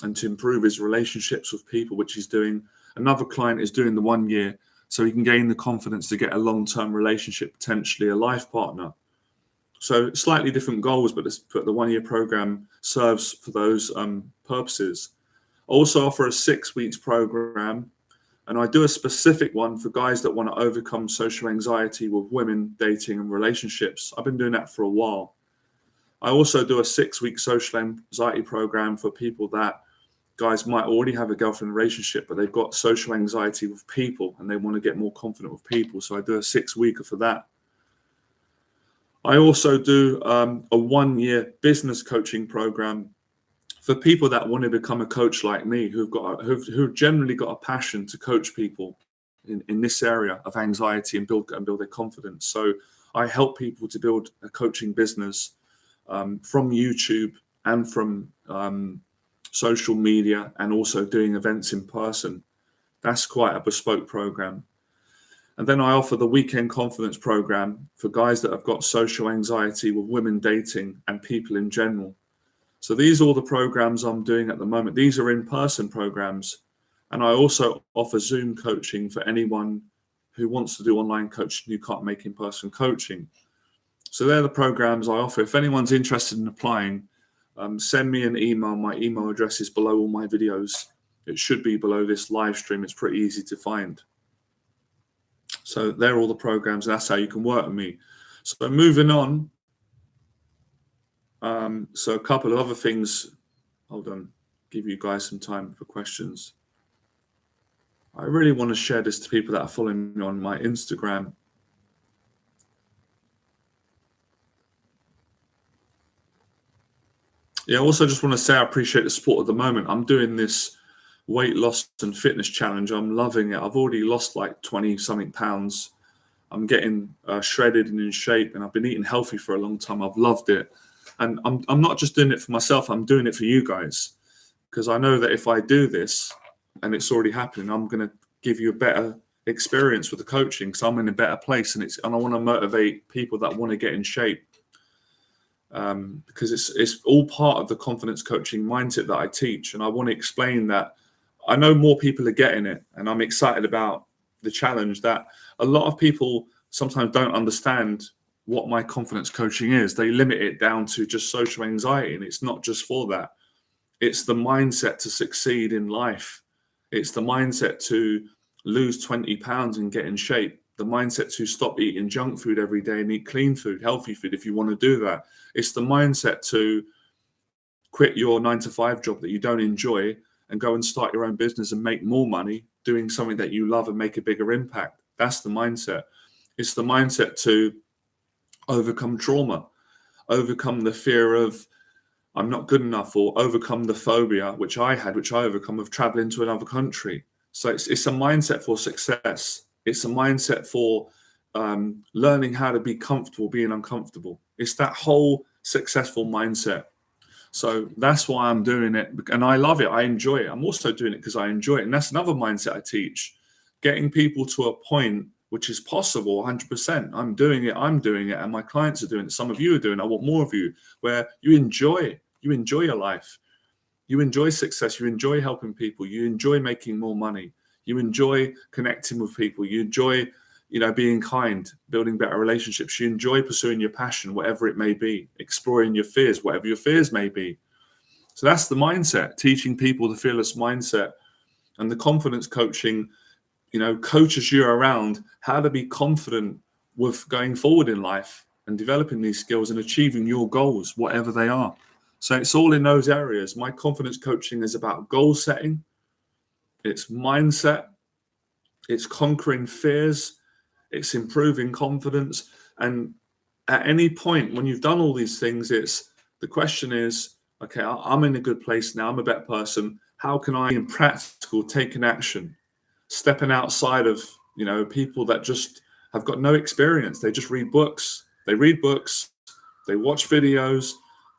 and to improve his relationships with people, which he's doing. Another client is doing the 1 year so he can gain the confidence to get a long-term relationship, potentially a life partner. So slightly different goals, but the 1-year program serves for those purposes. I also offer a 6 weeks program And I do a specific one for guys that want to overcome social anxiety with women, dating and relationships. I've been doing that for a while. I also do a 6-week social anxiety program for people that guys might already have a girlfriend relationship, but they've got social anxiety with people and they want to get more confident with people. So I do a 6-weeker for that. I also do a 1-year business coaching program for people that want to become a coach like me, who've generally got a passion to coach people in this area of anxiety and build their confidence. So I help people to build a coaching business from YouTube and from social media, and also doing events in person. That's quite a bespoke program. And then I offer the weekend confidence program for guys that have got social anxiety with women dating and people in general. So these are all the programs I'm doing at the moment. These are in-person programs. And I also offer Zoom coaching for anyone who wants to do online coaching who can't make in-person coaching. So they're the programs I offer. If anyone's interested in applying, send me an email. My email address is below all my videos. It should be below this live stream. It's pretty easy to find. So they're all the programs. That's how you can work with me. So moving on. So a couple of other things. Hold on. Give you guys some time for questions. I really want to share this to people that are following me on my Instagram. Yeah, I also just want to say I appreciate the support at the moment. I'm doing this weight loss and fitness challenge. I'm loving it. I've already lost like 20 something pounds. I'm getting shredded and in shape, and I've been eating healthy for a long time. I've loved it. And I'm not just doing it for myself. I'm doing it for you guys, because I know that if I do this and it's already happening, I'm going to give you a better experience with the coaching, because I'm in a better place, and I want to motivate people that want to get in shape. Because it's all part of the confidence coaching mindset that I teach. And I want to explain that I know more people are getting it, and I'm excited about the challenge. That a lot of people sometimes don't understand what my confidence coaching is. They limit it down to just social anxiety, and it's not just for that. It's the mindset to succeed in life. It's the mindset to lose 20 pounds and get in shape. The mindset to stop eating junk food every day and eat clean food, healthy food, if you want to do that. It's the mindset to quit your 9-to-5 job that you don't enjoy and go and start your own business and make more money doing something that you love and make a bigger impact. That's the mindset. It's the mindset to overcome trauma, overcome the fear of I'm not good enough, or overcome the phobia, which I overcome, of traveling to another country. So it's a mindset for success. It's a mindset for learning how to be comfortable being uncomfortable. It's that whole successful mindset. So that's why I'm doing it. And I love it. I enjoy it. I'm also doing it because I enjoy it. And that's another mindset I teach. Getting people to a point which is possible 100%. I'm doing it. And my clients are doing it. Some of you are doing it. I want more of you, where you enjoy your life. You enjoy success. You enjoy helping people. You enjoy making more money. You enjoy connecting with people. You enjoy, being kind, building better relationships. You enjoy pursuing your passion, whatever it may be, exploring your fears, whatever your fears may be. So that's the mindset, teaching people the fearless mindset. And the confidence coaching, coaches you around how to be confident with going forward in life and developing these skills and achieving your goals, whatever they are. So it's all in those areas. My confidence coaching is about goal setting, it's mindset, it's conquering fears, it's improving confidence. And at any point when you've done all these things, the question is, okay, I'm in a good place now, I'm a better person. How can I, in practical, take an action, stepping outside of, people that just have got no experience. They just read books. They watch videos,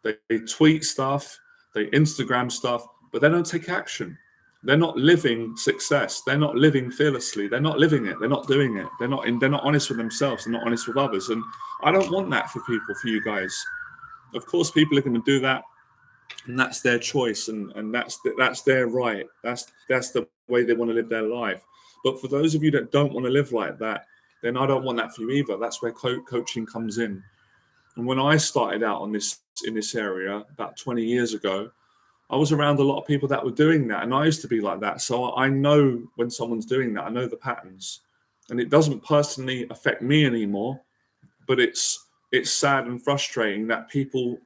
they tweet stuff, they Instagram stuff, but they don't take action. They're not living success. They're not living fearlessly. They're not living it. They're not doing it. They're not honest with themselves. They're not honest with others. And I don't want that for you guys. Of course, people are going to do that, and that's their choice, and that's their right. That's the way they want to live their life. But for those of you that don't want to live like that, then I don't want that for you either. That's where coaching comes in. And when I started out in this area about 20 years ago, I was around a lot of people that were doing that, and I used to be like that. So I know when someone's doing that. I know the patterns, and it doesn't personally affect me anymore. But it's sad and frustrating that people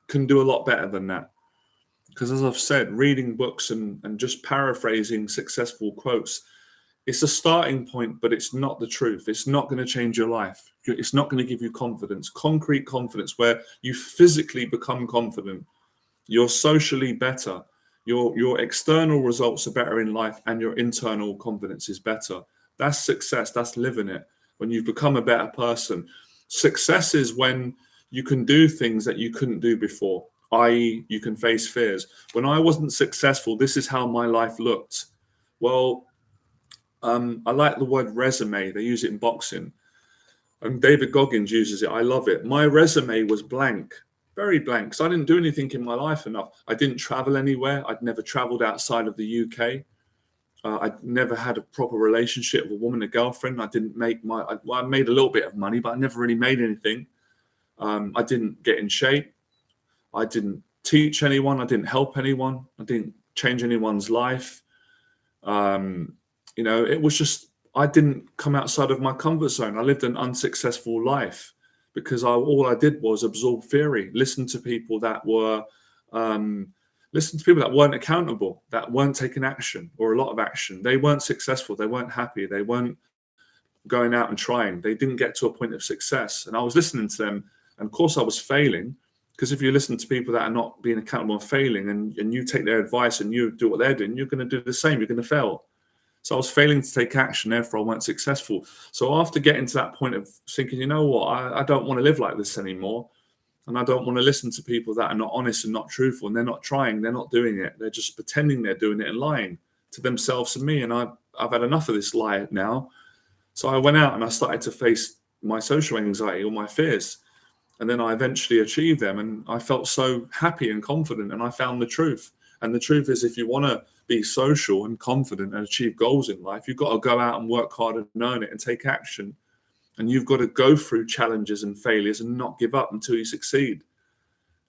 can do a lot better than that. Because as I've said, reading books and just paraphrasing successful quotes, it's a starting point, but it's not the truth. It's not going to change your life. It's not going to give you confidence, concrete confidence, where you physically become confident. You're socially better. Your external results are better in life, and your internal confidence is better. That's success. That's living it. When you've become a better person. Success is when you can do things that you couldn't do before, i.e., you can face fears. When I wasn't successful, this is how my life looked. Well, I like the word resume. They use it in boxing. And David Goggins uses it. I love it. My resume was blank, very blank, because I didn't do anything in my life enough. I didn't travel anywhere. I'd never traveled outside of the UK. I'd never had a proper relationship with a woman, a girlfriend. I didn't make I made a little bit of money, but I never really made anything. I didn't get in shape. I didn't teach anyone. I didn't help anyone. I didn't change anyone's life. It was just, I didn't come outside of my comfort zone. I lived an unsuccessful life because all I did was absorb theory, listen to people that weren't accountable, that weren't taking action or a lot of action. They weren't successful. They weren't happy. They weren't going out and trying. They didn't get to a point of success. And I was listening to them. And of course I was failing, because if you listen to people that are not being accountable and failing, and you take their advice and you do what they're doing, you're going to do the same. You're going to fail. So I was failing to take action, therefore I weren't successful. So after getting to that point of thinking, you know what, I don't want to live like this anymore. And I don't want to listen to people that are not honest and not truthful, and they're not trying, they're not doing it. They're just pretending they're doing it and lying to themselves and me. And I've had enough of this lie now. So I went out and I started to face my social anxiety or my fears. And then I eventually achieved them. And I felt so happy and confident, and I found the truth. And the truth is, if you want to be social and confident and achieve goals in life, you've got to go out and work hard and earn it and take action. And you've got to go through challenges and failures and not give up until you succeed.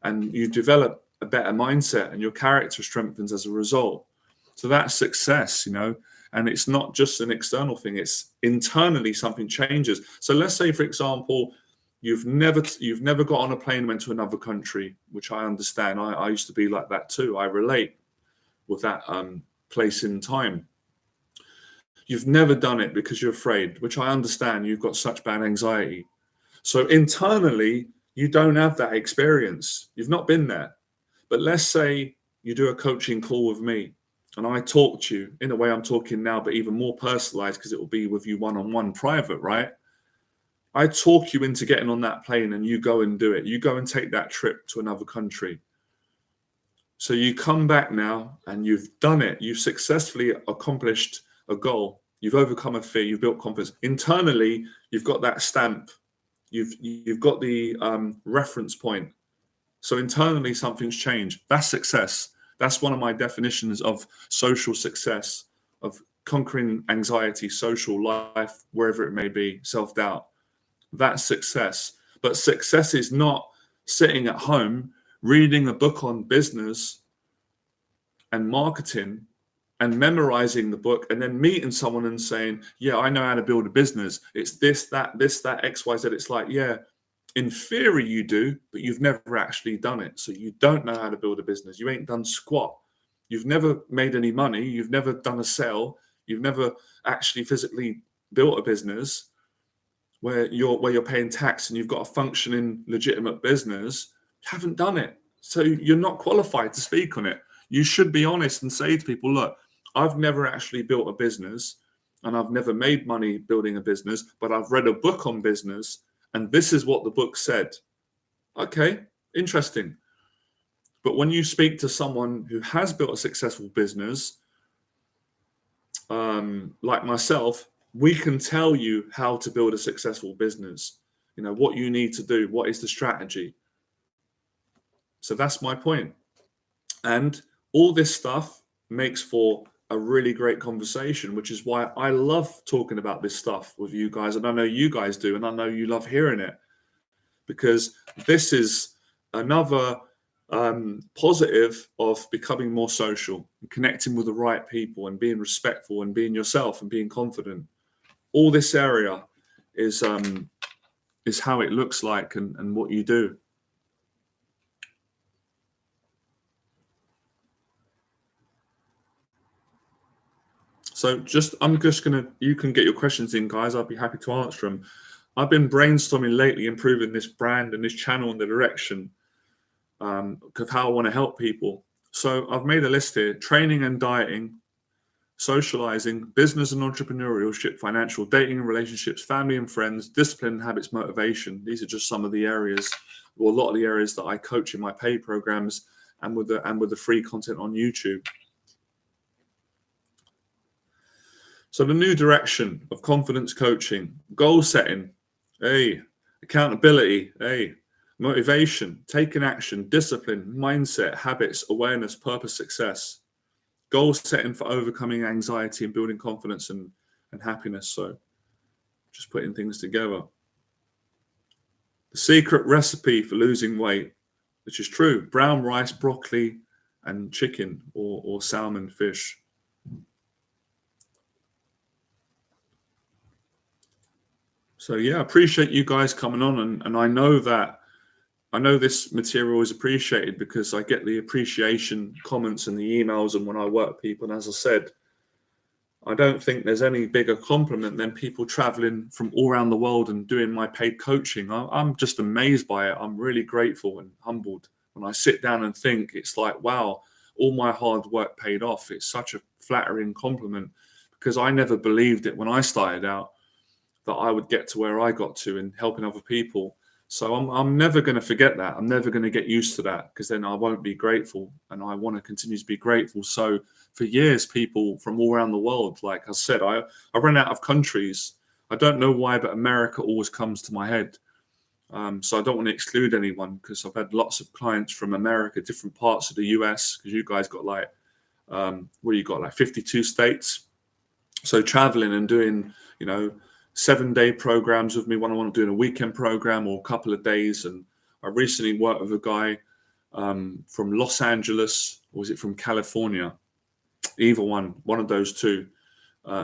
And you develop a better mindset, and your character strengthens as a result. So that's success, and it's not just an external thing. It's internally something changes. So let's say, for example, you've never got on a plane and went to another country, which I understand. I used to be like that too. I relate with that place in time. You've never done it because you're afraid, which I understand. You've got such bad anxiety. So internally, you don't have that experience. You've not been there. But let's say you do a coaching call with me, and I talk to you in a way I'm talking now, but even more personalized, because it will be with you one-on-one, private, right? I talk you into getting on that plane, and you go and do it. You go and take that trip to another country. So you come back now and you've done it. You've successfully accomplished a goal. You've overcome a fear. You've built confidence. Internally, you've got that stamp. You've got the reference point. So internally, something's changed. That's success. That's one of my definitions of social success, of conquering anxiety, social life, wherever it may be, self-doubt. That's success. But success is not sitting at home reading a book on business and marketing and memorizing the book, and then meeting someone and saying, yeah, I know how to build a business. It's this, that, X, Y, Z. It's like, yeah, in theory you do, but you've never actually done it. So you don't know how to build a business. You ain't done squat. You've never made any money. You've never done a sale. You've never actually physically built a business where you're paying tax and you've got a functioning, legitimate business. You haven't done it. So you're not qualified to speak on it. You should be honest and say to people, look, I've never actually built a business, and I've never made money building a business, but I've read a book on business, and this is what the book said. Okay, interesting. But when you speak to someone who has built a successful business, like myself, we can tell you how to build a successful business, what you need to do, what is the strategy. So that's my point. And all this stuff makes for a really great conversation, which is why I love talking about this stuff with you guys. And I know you guys do, and I know you love hearing it, because this is another Positive of becoming more social, and connecting with the right people, and being respectful, and being yourself, and being confident. All this area is how it looks like, and what you do. So you can get your questions in, guys. I'll be happy to answer them. I've been brainstorming lately, improving this brand and this channel and the direction of how I want to help people. So I've made a list here: training and dieting, socializing, business and entrepreneurship, financial, dating and relationships, family and friends, discipline, habits, motivation. These are just some of the areas, or a lot of the areas that I coach in my paid programs and with the free content on YouTube. So the new direction of confidence coaching: goal setting, accountability, motivation, taking action, discipline, mindset, habits, awareness, purpose, success, goal setting for overcoming anxiety and building confidence and happiness. So just putting things together. The secret recipe for losing weight, which is true: brown rice, broccoli, and chicken, or salmon, fish. So yeah, I appreciate you guys coming on, and I know this material is appreciated because I get the appreciation comments and the emails, and when I work with people. And as I said, I don't think there's any bigger compliment than people traveling from all around the world and doing my paid coaching. I'm just amazed by it. I'm really grateful and humbled when I sit down and think. It's like, wow, all my hard work paid off. It's such a flattering compliment, because I never believed it when I started out that I would get to where I got to in helping other people. So I'm never going to forget that. I'm never going to get used to that, because then I won't be grateful, and I want to continue to be grateful. So for years, people from all around the world, like I said, I ran out of countries. I don't know why, but America always comes to my head. So I don't want to exclude anyone, because I've had lots of clients from America, different parts of the US, because you guys got like, you got like 52 states. So traveling and doing, 7-day programs with me when I want to do a weekend program or a couple of days. And I recently worked with a guy from Los Angeles, or was it from California? Either one of those two.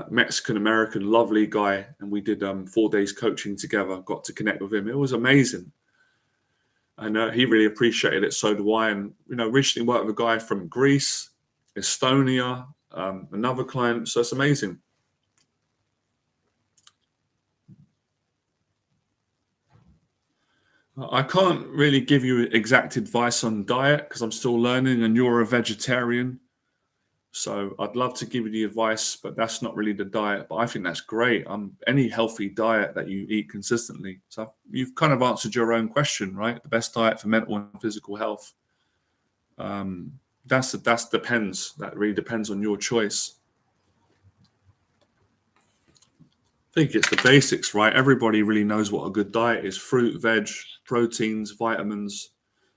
Mexican American, lovely guy, and we did 4 days coaching together. Got to connect with him. It was amazing, and he really appreciated it. So do I. And recently worked with a guy from Greece, Estonia, another client. So it's amazing. I can't really give you exact advice on diet, because I'm still learning, and you're a vegetarian. So I'd love to give you the advice, but that's not really the diet. But I think that's great. Any healthy diet that you eat consistently. So you've kind of answered your own question, right? The best diet for mental and physical health. That depends. That really depends on your choice. I think it's the basics, right? Everybody really knows what a good diet is: fruit, veg, proteins, vitamins.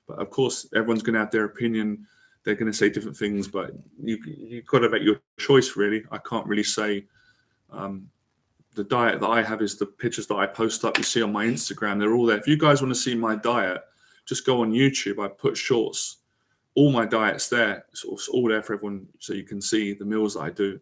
But of course, everyone's going to have their opinion. They're going to say different things, but you've got to make your choice, really. I can't really say. The diet that I have is the pictures that I post up. You see on my Instagram, they're all there. If you guys want to see my diet, just go on YouTube. I put shorts. All my diet's there. It's all there for everyone, so you can see the meals that I do.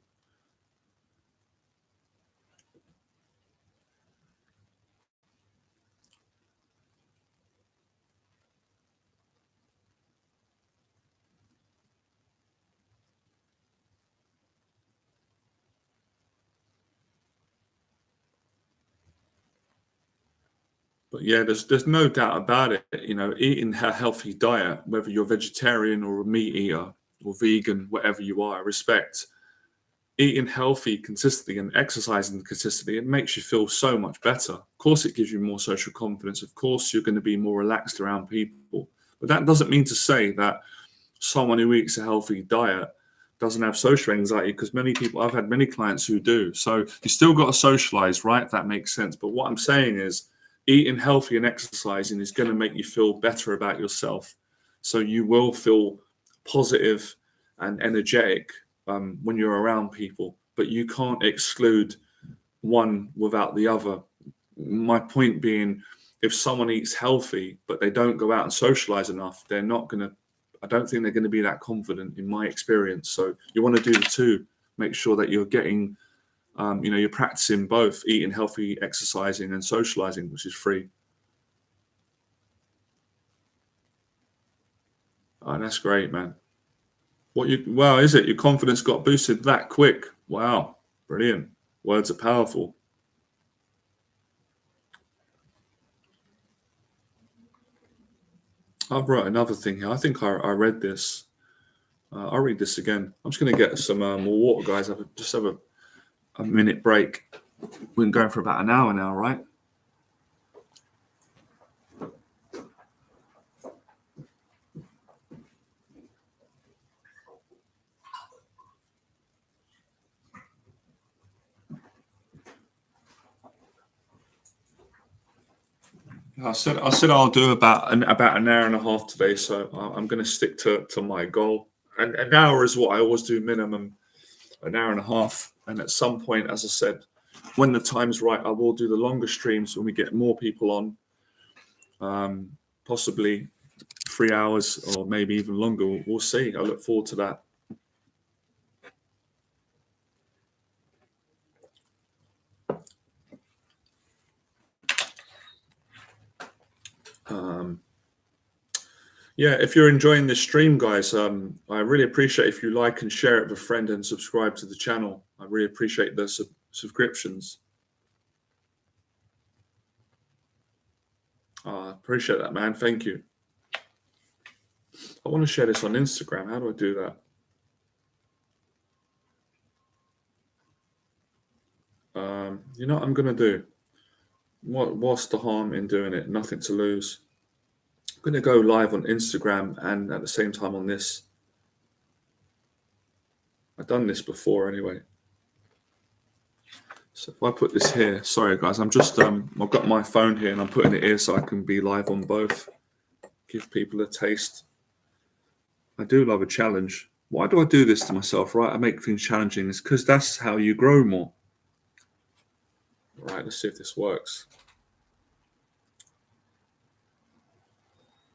But yeah, there's no doubt about it. Eating a healthy diet, whether you're vegetarian or a meat eater or vegan, whatever you are, I respect. Eating healthy consistently and exercising consistently, it makes you feel so much better. Of course, it gives you more social confidence. Of course, you're going to be more relaxed around people. But that doesn't mean to say that someone who eats a healthy diet doesn't have social anxiety, because I've had many clients who do. So you still got to socialize, right? That makes sense. But what I'm saying is, eating healthy and exercising is going to make you feel better about yourself. So you will feel positive and energetic when you're around people, but you can't exclude one without the other. My point being, if someone eats healthy, but they don't go out and socialize enough, they're not going to I don't think they're going to be that confident in my experience. So you want to do the two. Make sure that you're getting, you're practicing both eating healthy, exercising, and socializing, which is free. Oh, that's great, man. Wow, is it? Your confidence got boosted that quick? Wow, brilliant. Words are powerful. I've wrote another thing here. I think I read this. I'll read this again. I'm just going to get some more water, guys. Just have a minute break. We've been going for about an hour now, right? I said I'll do about an hour and a half today, so I'm going to stick to my goal. And an hour is what I always do, minimum an hour and a half. And at some point, as I said, when the time's right, I will do the longer streams when we get more people on, possibly 3 hours or maybe even longer. We'll see. I look forward to that. Yeah, if you're enjoying this stream, guys, I really appreciate if you like and share it with a friend and subscribe to the channel. I really appreciate the subscriptions. I appreciate that, man. Thank you. I want to share this on Instagram. How do I do that? You know what I'm going to do? What's the harm in doing it? Nothing to lose. I'm going to go live on Instagram and at the same time on this. I've done this before anyway. So if I put this here, sorry guys, I'm just, I've got my phone here and I'm putting it here so I can be live on both. Give people a taste. I do love a challenge. Why do I do this to myself, right? I make things challenging. It's because that's how you grow more. All right, let's see if this works.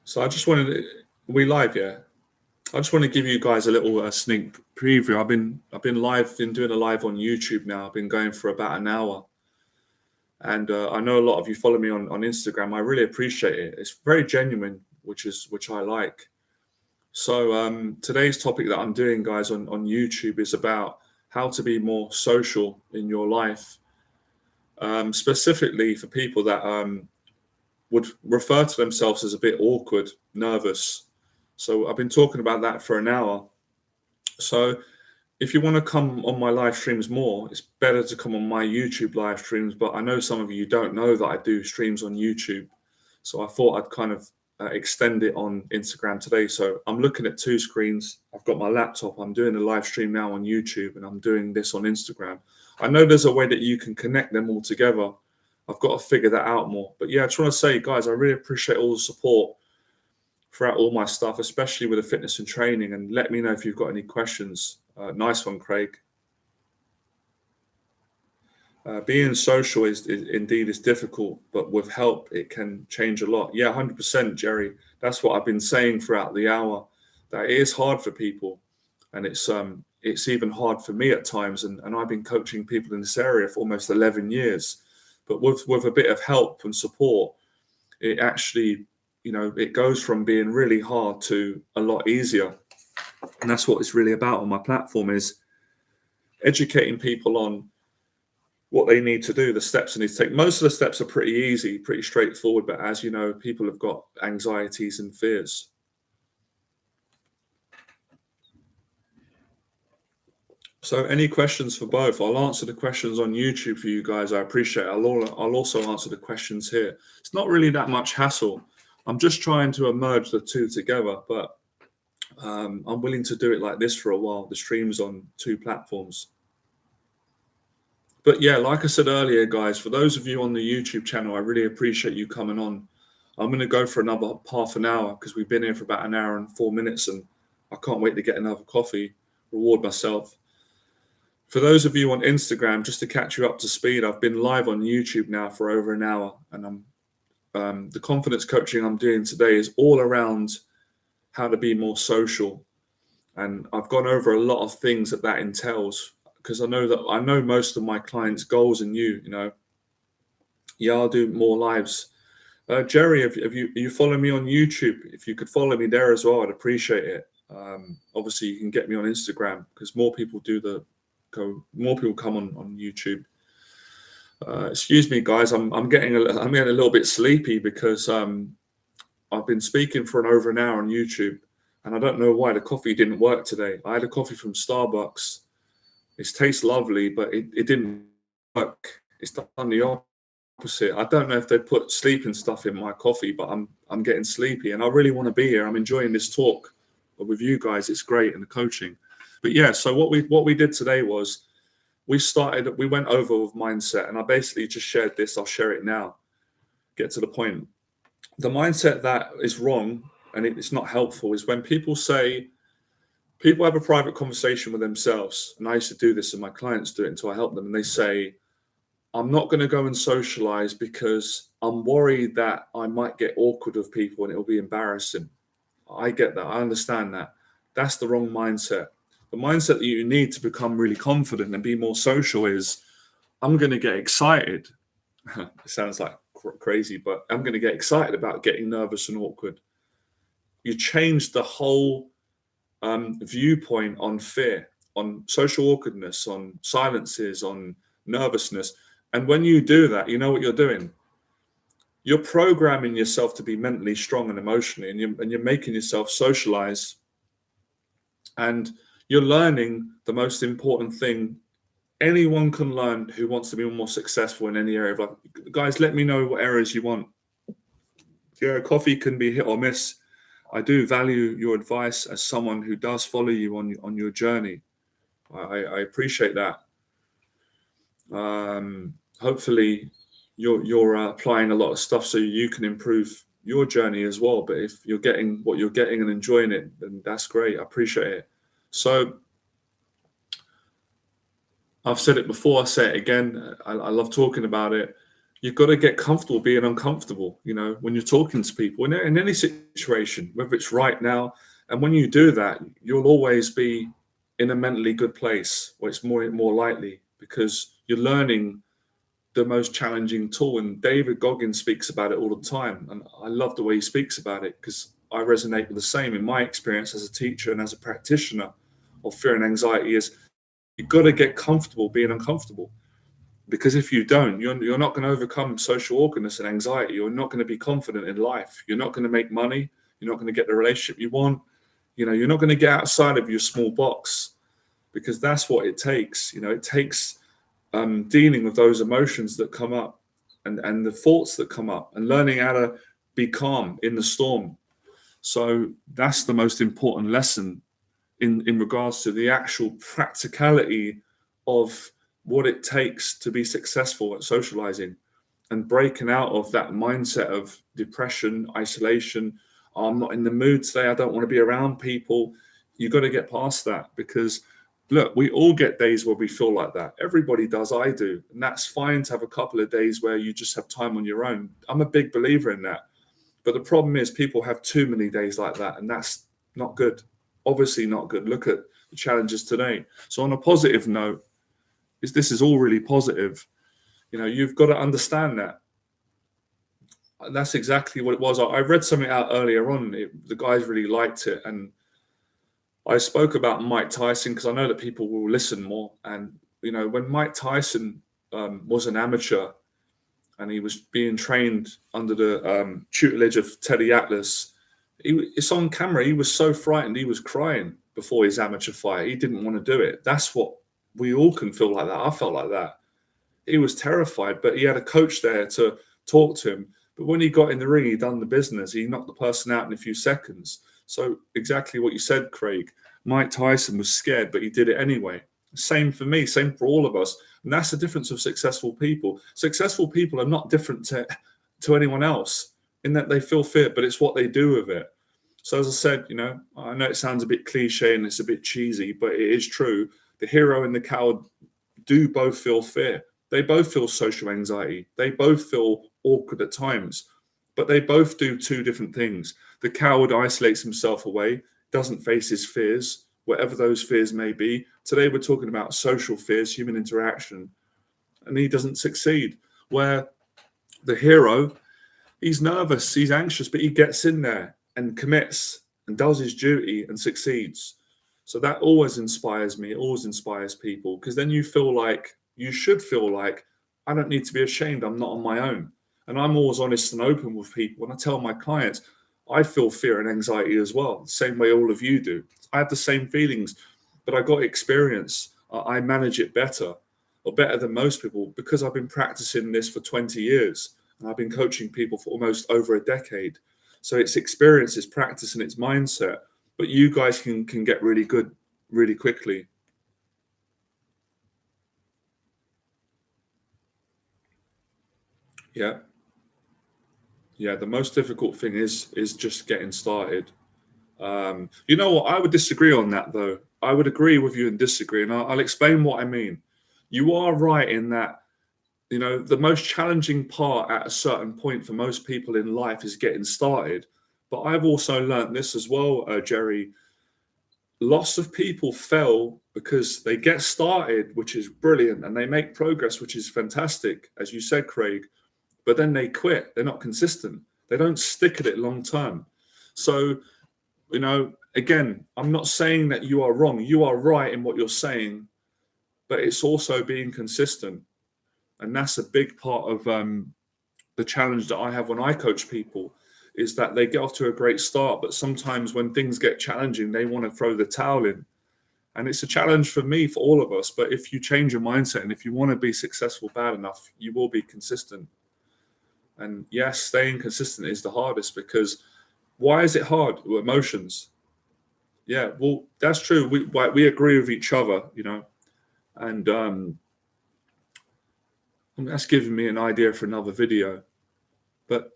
So I just wanted to, we live, yeah? I just want to give you guys a little sneak preview. I've been doing a live on YouTube now. I've been going for about an hour. And I know a lot of you follow me on Instagram. I really appreciate it. It's very genuine, which I like. So today's topic that I'm doing, guys, on YouTube is about how to be more social in your life, specifically for people that would refer to themselves as a bit awkward, nervous. So I've been talking about that for an hour. So if you want to come on my live streams more, it's better to come on my YouTube live streams. But I know some of you don't know that I do streams on YouTube. So I thought I'd kind of extend it on Instagram today. So I'm looking at two screens. I've got my laptop. I'm doing a live stream now on YouTube and I'm doing this on Instagram. I know there's a way that you can connect them all together. I've got to figure that out more. But yeah, I just want to say, guys, I really appreciate all the support throughout all my stuff, especially with the fitness and training. And let me know if you've got any questions. Nice one, Craig. Being social is indeed difficult, but with help, it can change a lot. Yeah, 100%, Jerry. That's what I've been saying throughout the hour, that it is hard for people. And it's even hard for me at times. And I've been coaching people in this area for almost 11 years. But with a bit of help and support, it actually, it goes from being really hard to a lot easier. And that's what it's really about on my platform, is educating people on what they need to do, the steps they need to take. Most of the steps are pretty easy, pretty straightforward. But as you know, people have got anxieties and fears. So any questions for both? I'll answer the questions on YouTube for you guys. I appreciate it. I'll also answer the questions here. It's not really that much hassle. I'm just trying to merge the two together, but I'm willing to do it like this for a while. The streams on two platforms. But yeah, like I said earlier, guys, for those of you on the YouTube channel, I really appreciate you coming on. I'm going to go for another half an hour because we've been here for about an hour and 4 minutes and I can't wait to get another coffee, reward myself. For those of you on Instagram, just to catch you up to speed, I've been live on YouTube now for over an hour, and the confidence coaching I'm doing today is all around how to be more social. And I've gone over a lot of things that entails, because I know most of my clients' goals and yeah, I'll do more lives. Jerry, if you follow me on YouTube, if you could follow me there as well, I'd appreciate it. Obviously, you can get me on Instagram, because more people come on YouTube. Excuse me, guys. I'm getting a little bit sleepy, because I've been speaking for over an hour on YouTube, and I don't know why the coffee didn't work today. I had a coffee from Starbucks. It tastes lovely, but it didn't work. It's done the opposite. I don't know if they put sleeping stuff in my coffee, but I'm getting sleepy, and I really want to be here. I'm enjoying this talk with you guys. It's great, and the coaching. But yeah, so what we did today was we went over with mindset, and I basically just shared this. I'll share it now. Get to the point. The mindset that is wrong and it's not helpful is when people have a private conversation with themselves. And I used to do this, and my clients do it until I help them. And they say, I'm not going to go and socialize because I'm worried that I might get awkward with people and it'll be embarrassing. I get that. I understand that. That's the wrong mindset. The mindset that you need to become really confident and be more social is, I'm going to get excited. It sounds like crazy, but I'm going to get excited about getting nervous and awkward. You change the whole viewpoint on fear, on social awkwardness, on silences, on nervousness. And when you do that, you know what you're doing? You're programming yourself to be mentally strong and emotionally, and you're making yourself socialize. And you're learning the most important thing anyone can learn who wants to be more successful in any area of life. Guys, let me know what areas you want. Yeah, coffee can be hit or miss. I do value your advice as someone who does follow you on your journey. I appreciate that. Hopefully, you're applying a lot of stuff so you can improve your journey as well. But if you're getting what you're getting and enjoying it, then that's great. I appreciate it. So I've said it before, I say it again. I love talking about it. You've got to get comfortable being uncomfortable, when you're talking to people in any situation, whether it's right now. And when you do that, you'll always be in a mentally good place where it's more likely, because you're learning the most challenging tool. And David Goggins speaks about it all the time. And I love the way he speaks about it, because I resonate with the same in my experience as a teacher and as a practitioner of fear and anxiety is you've got to get comfortable being uncomfortable. Because if you don't, you're not going to overcome social awkwardness and anxiety. You're not going to be confident in life. You're not going to make money. You're not going to get the relationship you want. You're not going to get outside of your small box, because that's what it takes. It takes dealing with those emotions that come up and the thoughts that come up, and learning how to be calm in the storm. So that's the most important lesson in regards to the actual practicality of what it takes to be successful at socializing and breaking out of that mindset of depression, isolation. Oh, I'm not in the mood today. I don't want to be around people. You've got to get past that, because look, we all get days where we feel like that. Everybody does. I do. And that's fine to have a couple of days where you just have time on your own. I'm a big believer in that. But the problem is people have too many days like that, and that's not good. Obviously not good. Look at the challenges today. So on a positive note, this is all really positive. You've got to understand that. And that's exactly what it was. I read something out earlier on. The guys really liked it. And I spoke about Mike Tyson because I know that people will listen more. And, when Mike Tyson was an amateur and he was being trained under the tutelage of Teddy Atlas, it's on camera. He was so frightened. He was crying before his amateur fight. He didn't want to do it. That's what we all can feel like that. I felt like that. He was terrified, but he had a coach there to talk to him. But when he got in the ring, he done the business. He knocked the person out in a few seconds. So exactly what you said, Craig. Mike Tyson was scared, but he did it anyway. Same for me, same for all of us. And that's the difference of successful people. Successful people are not different to anyone else in that they feel fear, but it's what they do with it. So as I said, I know it sounds a bit cliche and it's a bit cheesy, but it is true. The hero and the coward do both feel fear. They both feel social anxiety. They both feel awkward at times. but they both do two different things. The coward isolates himself away, doesn't face his fears, whatever those fears may be. Today we're talking about social fears, human interaction, and he doesn't succeed. Where the hero, he's nervous, he's anxious, but he gets in there and commits and does his duty and succeeds. So that always inspires me. It always inspires people, because then you should feel like I don't need to be ashamed. I'm not on my own. And I'm always honest and open with people. And I tell my clients, I feel fear and anxiety as well, the same way all of you do. I have the same feelings, but I got experience. I manage it better, or better than most people, because I've been practicing this for 20 years. And I've been coaching people for almost over a decade. So it's experience, it's practice, and it's mindset. But you guys can get really good really quickly. Yeah. Yeah, the most difficult thing is just getting started. You know what? I would disagree on that, though. I would agree with you and disagree, and I'll explain what I mean. You are right in that, the most challenging part at a certain point for most people in life is getting started. But I've also learned this as well, Jerry. Lots of people fail because they get started, which is brilliant, and they make progress, which is fantastic, as you said, Craig, but then they quit. They're not consistent. They don't stick at it long term. So, again, I'm not saying that you are wrong. You are right in what you're saying, but it's also being consistent. And that's a big part of the challenge that I have when I coach people, is that they get off to a great start, but sometimes when things get challenging, they want to throw the towel in. And it's a challenge for me, for all of us. But if you change your mindset and if you want to be successful bad enough, you will be consistent. And yes, staying consistent is the hardest, because why is it hard? Well, emotions. Yeah, well, that's true. We agree with each other, and that's giving me an idea for another video. But,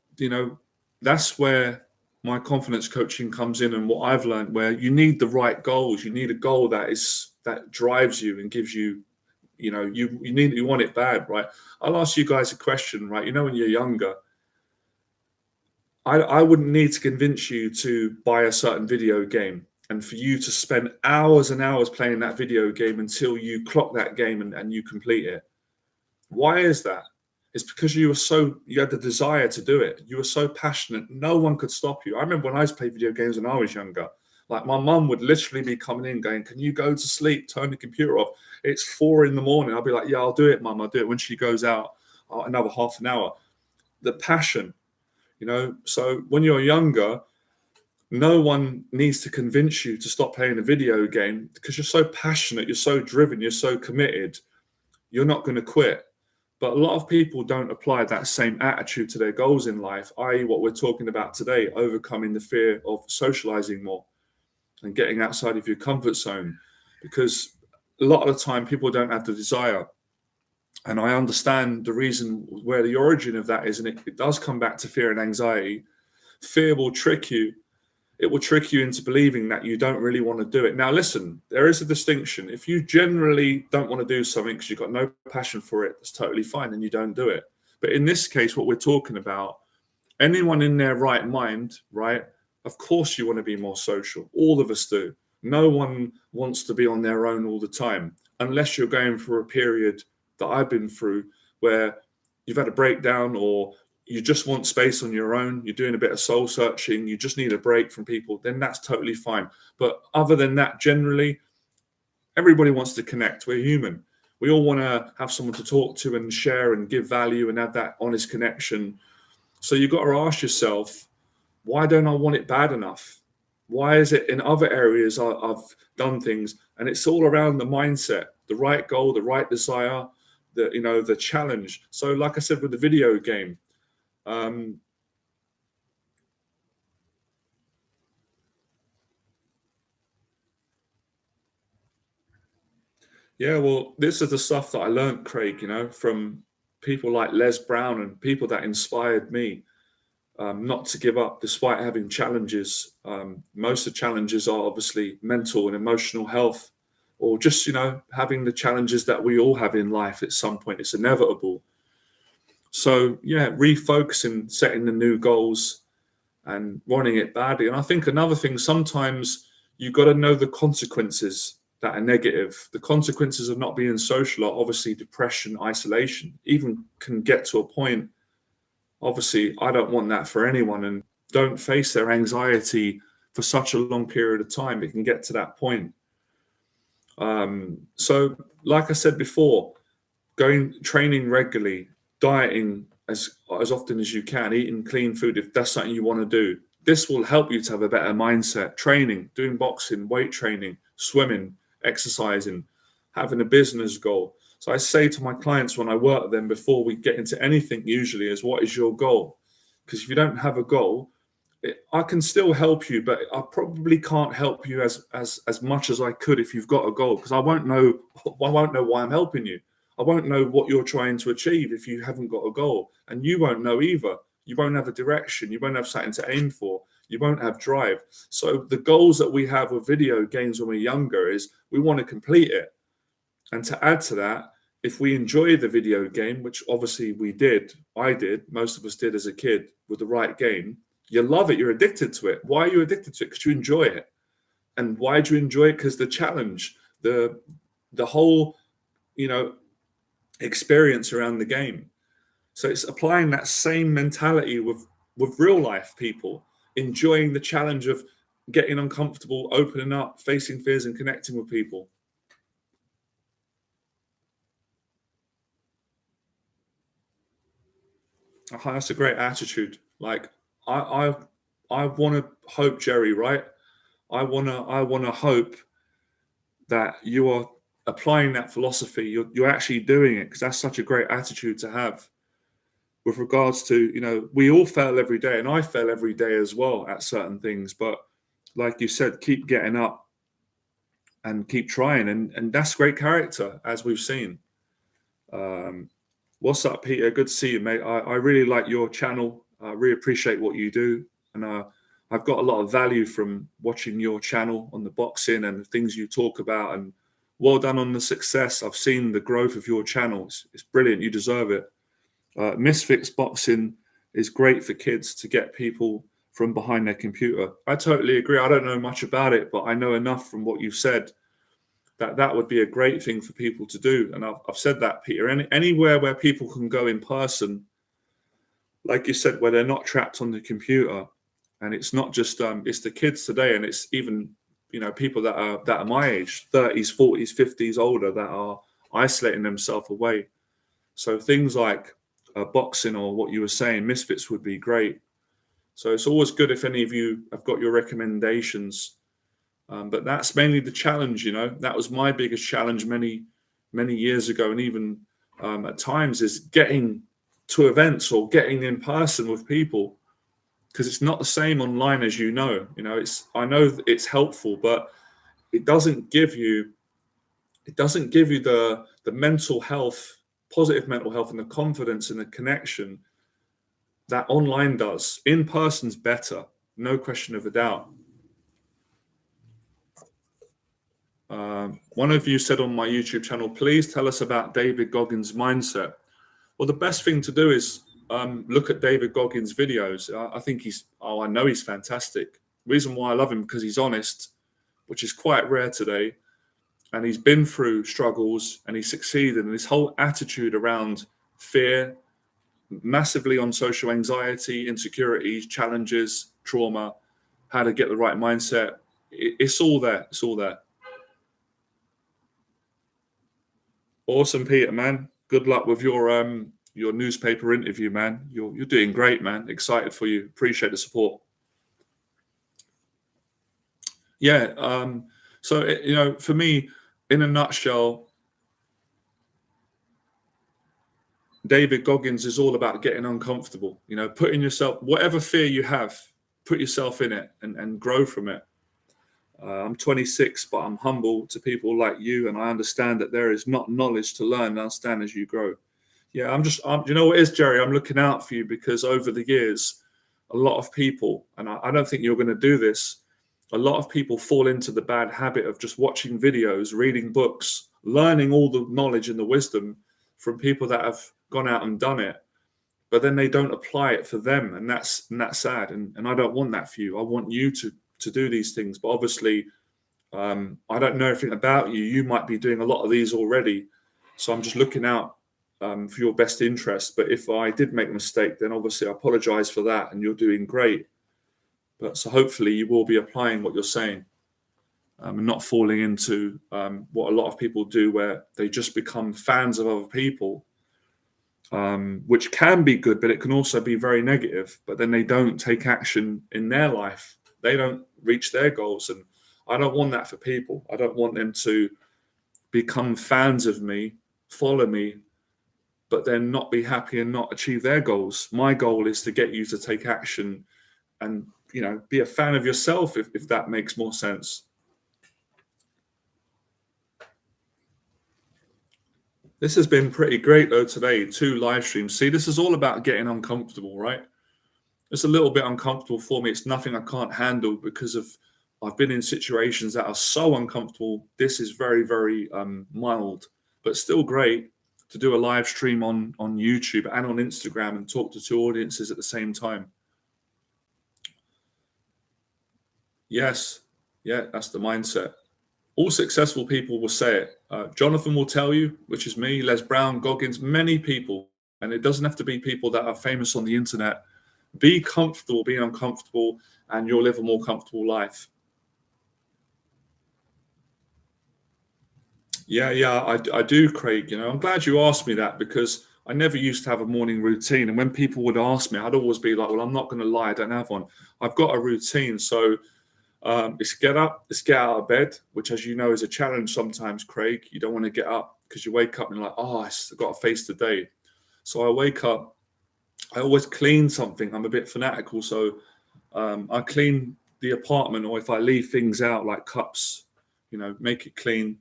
that's where my confidence coaching comes in, and what I've learned, where you need the right goals. You need a goal that drives you and gives you, you want it bad, right? I'll ask you guys a question, right? When you're younger, I wouldn't need to convince you to buy a certain video game and for you to spend hours and hours playing that video game until you clock that game and you complete it. Why is that? It's because you had the desire to do it. You were so passionate. No one could stop you. I remember when I used to play video games when I was younger, like my mum would literally be coming in going, "Can you go to sleep? Turn the computer off. It's 4 a.m. I'll be like, "Yeah, I'll do it, mum. I'll do it." When she goes out, another half an hour. The passion, So when you're younger, no one needs to convince you to stop playing a video game, because you're so passionate, you're so driven, you're so committed. You're not going to quit. But a lot of people don't apply that same attitude to their goals in life, i.e. what we're talking about today, overcoming the fear of socializing more and getting outside of your comfort zone. Because a lot of the time people don't have the desire. And I understand the reason, where the origin of that is, and it does come back to fear and anxiety. Fear will trick you. It will trick you into believing that you don't really want to do it. Now, listen, there is a distinction. If you generally don't want to do something because you've got no passion for it, that's totally fine, and you don't do it. But in this case, what we're talking about, anyone in their right mind, right? Of course you want to be more social. All of us do. No one wants to be on their own all the time, unless you're going through a period that I've been through, where you've had a breakdown, or you just want space on your own, you're doing a bit of soul searching, you just need a break from people, then that's totally fine. But other than that, generally, everybody wants to connect. We're human. We all want to have someone to talk to and share and give value and have that honest connection. So you've got to ask yourself, why don't I want it bad enough? Why is it in other areas I've done things, and it's all around the mindset, the right goal, the right desire, the challenge. So like I said with the video game, yeah, well, this is the stuff that I learned, Craig, from people like Les Brown and people that inspired me, not to give up despite having challenges. Most of the challenges are obviously mental and emotional health, or just, having the challenges that we all have in life at some point. It's inevitable. So yeah, refocusing, setting the new goals and running it badly. And I think another thing, sometimes you've got to know the consequences that are negative. The consequences of not being social are obviously depression, isolation, even can get to a point. Obviously, I don't want that for anyone, and don't face their anxiety for such a long period of time. It can get to that point. So, like I said before, training regularly, dieting as often as you can, eating clean food if that's something you want to do. This will help you to have a better mindset. Training, doing boxing, weight training, swimming, exercising, having a business goal. So I say to my clients when I work with them before we get into anything, usually, is what is your goal? Because if you don't have a goal, I can still help you, but I probably can't help you as much as I could if you've got a goal, because I won't know why I'm helping you. I won't know what you're trying to achieve if you haven't got a goal, and you won't know either. You won't have a direction. You won't have something to aim for. You won't have drive. So the goals that we have with video games when we're younger is we want to complete it. And to add to that, if we enjoy the video game, which obviously I did, most of us did as a kid with the right game, you love it, you're addicted to it. Why are you addicted to it? Because you enjoy it. And why do you enjoy it? Because the challenge, the whole, experience around the game. So it's applying that same mentality with real life people, enjoying the challenge of getting uncomfortable, opening up, facing fears, and connecting with people. That's a great attitude. Like I want to hope, Jerry, right? I want to hope that you are applying that philosophy. You're actually doing it, because that's such a great attitude to have. With regards to, we all fail every day, and I fail every day as well at certain things. But like you said, keep getting up and keep trying, and that's great character, as we've seen. What's up, Peter? Good to see you, mate. I really like your channel. I really appreciate what you do, and I've got a lot of value from watching your channel on the boxing and the things you talk about. And well done on the success. I've seen the growth of your channel. It's brilliant. You deserve it. Misfits Boxing is great for kids to get people from behind their computer. I totally agree. I don't know much about it, but I know enough from what you've said that would be a great thing for people to do. And I've said that, Peter. Anywhere where people can go in person, like you said, where they're not trapped on the computer, and it's not just it's the kids today, and it's even people that are my age, 30s, 40s, 50s, older, that are isolating themselves away. So things like boxing, or what you were saying, Misfits, would be great. So it's always good if any of you have got your recommendations. But that's mainly the challenge, that was my biggest challenge many years ago, and even at times, is getting to events or getting in person with people, because it's not the same online, as I know it's helpful, but it doesn't give you the mental health, positive mental health, and the confidence and the connection that online does. In person's better, no question of a doubt. One of you said on my YouTube channel, please tell us about David Goggins' mindset. Well, the best thing to do is look at David Goggins' videos. I know he's fantastic. Reason why I love him, because he's honest, which is quite rare today. And he's been through struggles, and he succeeded. And his whole attitude around fear, massively on social anxiety, insecurities, challenges, trauma, how to get the right mindset. It's all there. It's all there. Awesome, Peter, man. Good luck with your newspaper interview, man. You're doing great, man. Excited for you. Appreciate the support. Yeah. So for me, in a nutshell, David Goggins is all about getting uncomfortable. Putting yourself, whatever fear you have, put yourself in it and grow from it. I'm 26, but I'm humble to people like you, and I understand that there is not knowledge to learn and understand as you grow. Yeah, you know what it is, Jerry? I'm looking out for you, because over the years, a lot of people, and I don't think you're going to do this, a lot of people fall into the bad habit of just watching videos, reading books, learning all the knowledge and the wisdom from people that have gone out and done it. but then they don't apply it for them, and that's sad. And I don't want that for you. I want you to do these things, but obviously, I don't know everything about you. You might be doing a lot of these already, so I'm just looking out for your best interest. But if I did make a mistake, then obviously I apologize for that, and you're doing great. But so hopefully you will be applying what you're saying, and not falling into what a lot of people do, where they just become fans of other people, which can be good, but it can also be very negative. But then they don't take action in their life. They don't reach their goals. And I don't want that for people. I don't want them to become fans of me, follow me, but then not be happy and not achieve their goals. My goal is to get you to take action and, be a fan of yourself, if that makes more sense. This has been pretty great though today, 2 live streams. See, this is all about getting uncomfortable, right? It's a little bit uncomfortable for me. It's nothing I can't handle because I've been in situations that are so uncomfortable. This is very, very mild, but still great to do a live stream on YouTube and on Instagram and talk to 2 audiences at the same time. Yes, yeah, that's the mindset. All successful people will say it. Jonathan will tell you, which is me, Les Brown, Goggins, many people, and it doesn't have to be people that are famous on the internet. Be comfortable being uncomfortable, and you'll live a more comfortable life. Yeah, I do, Craig. I'm glad you asked me that, because I never used to have a morning routine. And when people would ask me, I'd always be like, well, I'm not going to lie, I don't have one. I've got a routine. So it's get up, it's get out of bed, which, as you know, is a challenge sometimes, Craig. You don't want to get up because you wake up and you're like, oh, I've got to face the day. So I wake up, I always clean something. I'm a bit fanatical. So I clean the apartment, or if I leave things out like cups, make it clean.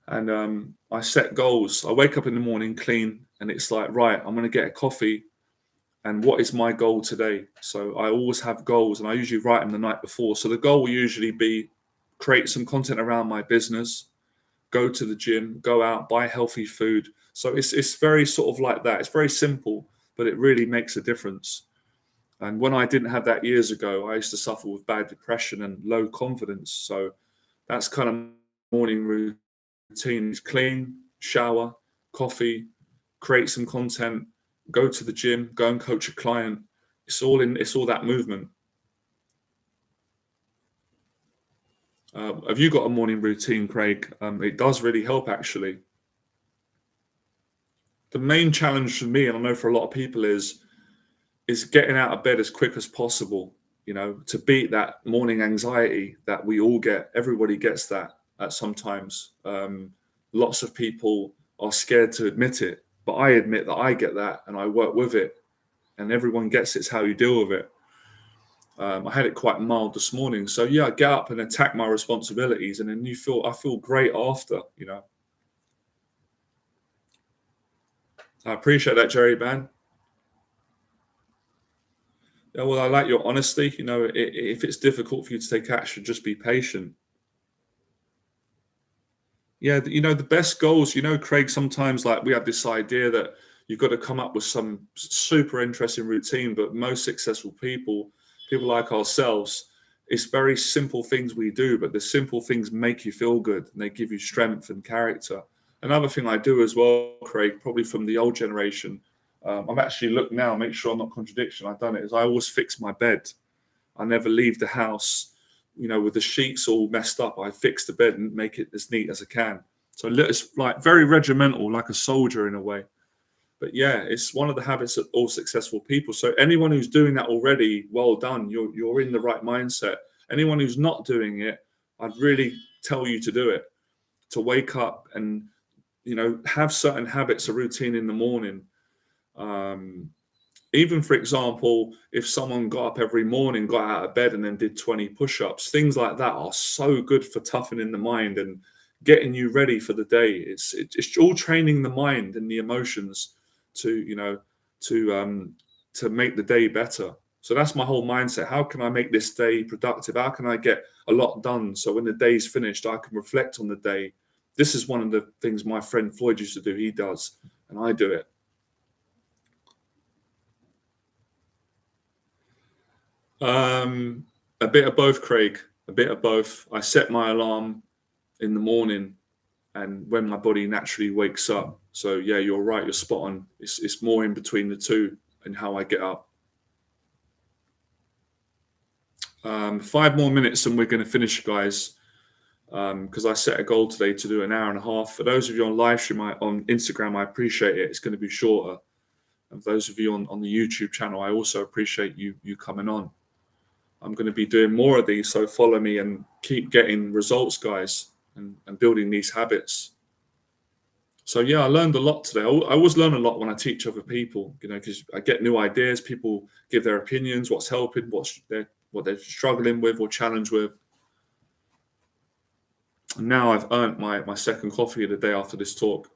And I set goals. I wake up in the morning, clean, and it's like, right, I'm going to get a coffee. And what is my goal today? So I always have goals, and I usually write them the night before. So the goal will usually be create some content around my business, go to the gym, go out, buy healthy food. So it's very sort of like that. It's very simple, but it really makes a difference. And when I didn't have that years ago, I used to suffer with bad depression and low confidence. So that's kind of morning routine: is clean, shower, coffee, create some content, go to the gym, go and coach a client. It's all that movement. Have you got a morning routine, Craig? It does really help, actually. The main challenge for me, and I know for a lot of people, is getting out of bed as quick as possible, to beat that morning anxiety that we all get. Everybody gets that at sometimes. Lots of people are scared to admit it, but I admit that I get that, and I work with it, and everyone gets it's how you deal with it. I had it quite mild this morning. So yeah, I get up and attack my responsibilities, and then I feel great after. I appreciate that, Jerry Man. Yeah, well, I like your honesty. If it's difficult for you to take action, just be patient. Yeah, the best goals, Craig, sometimes like we have this idea that you've got to come up with some super interesting routine, but most successful people like ourselves, it's very simple things we do, but the simple things make you feel good and they give you strength and character. Another thing I do as well, Craig, probably from the old generation, I'm actually looking now, make sure I'm not contradiction. I've done it, is I always fix my bed. I never leave the house, with the sheets all messed up. I fix the bed and make it as neat as I can. So it's like very regimental, like a soldier in a way. But yeah, it's one of the habits of all successful people. So anyone who's doing that already, well done. You're in the right mindset. Anyone who's not doing it, I'd really tell you to do it. To wake up and have certain habits, a routine in the morning. Even, for example, if someone got up every morning, got out of bed and then did 20 push-ups, things like that are so good for toughening the mind and getting you ready for the day. It's all training the mind and the emotions to make the day better. So that's my whole mindset. How can I make this day productive? How can I get a lot done? So when the day's finished, I can reflect on the day. This is one of the things my friend Floyd used to do. He does, and I do it. A bit of both, Craig. A bit of both. I set my alarm in the morning, and when my body naturally wakes up. So yeah, you're right. You're spot on. It's more in between the two and how I get up. 5 more minutes and we're going to finish, guys. Because I set a goal today to do an hour and a half. For those of you on live stream on Instagram, I appreciate it. It's going to be shorter. And for those of you on the YouTube channel, I also appreciate you coming on. I'm going to be doing more of these, so follow me and keep getting results, guys, and building these habits. So yeah, I learned a lot today. I always learn a lot when I teach other people, because I get new ideas. People give their opinions, what's helping, what they're struggling with or challenged with. And now I've earned my second coffee of the day after this talk.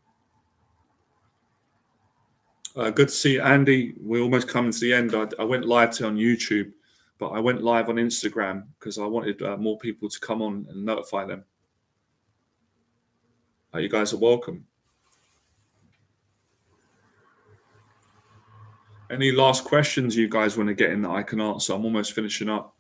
Good to see you, Andy. We're almost coming to the end. I went live today on YouTube, but I went live on Instagram because I wanted more people to come on and notify them. You guys are welcome. Any last questions you guys want to get in that I can answer? I'm almost finishing up.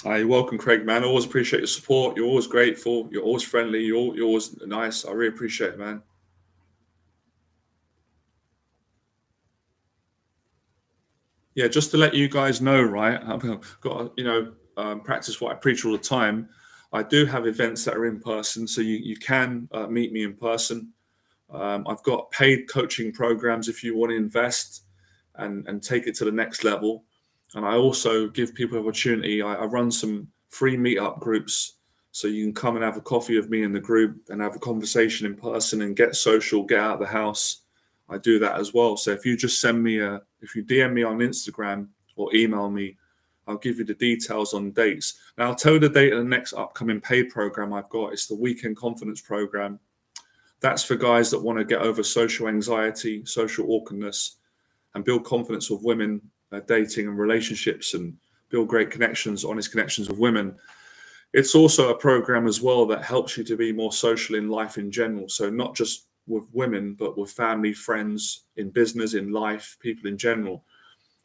You're welcome, Craig, man. I always appreciate your support. You're always grateful. You're always friendly. You're always nice. I really appreciate it, man. Yeah, just to let you guys know, right? I've got to, practice what I preach all the time. I do have events that are in person, so you can meet me in person. I've got paid coaching programs if you want to invest and take it to the next level. And I also give people an opportunity. I run some free meetup groups, so you can come and have a coffee with me in the group and have a conversation in person and get social, get out of the house. I do that as well. So if you just if you DM me on Instagram or email me, I'll give you the details on dates. Now I'll tell you the date of the next upcoming paid program I've got. It's the Weekend Confidence Program. That's for guys that want to get over social anxiety, social awkwardness, and build confidence with women, dating and relationships, and build great connections, honest connections with women. It's also a program as well that helps you to be more social in life in general. So not just with women, but with family, friends, in business, in life, people in general.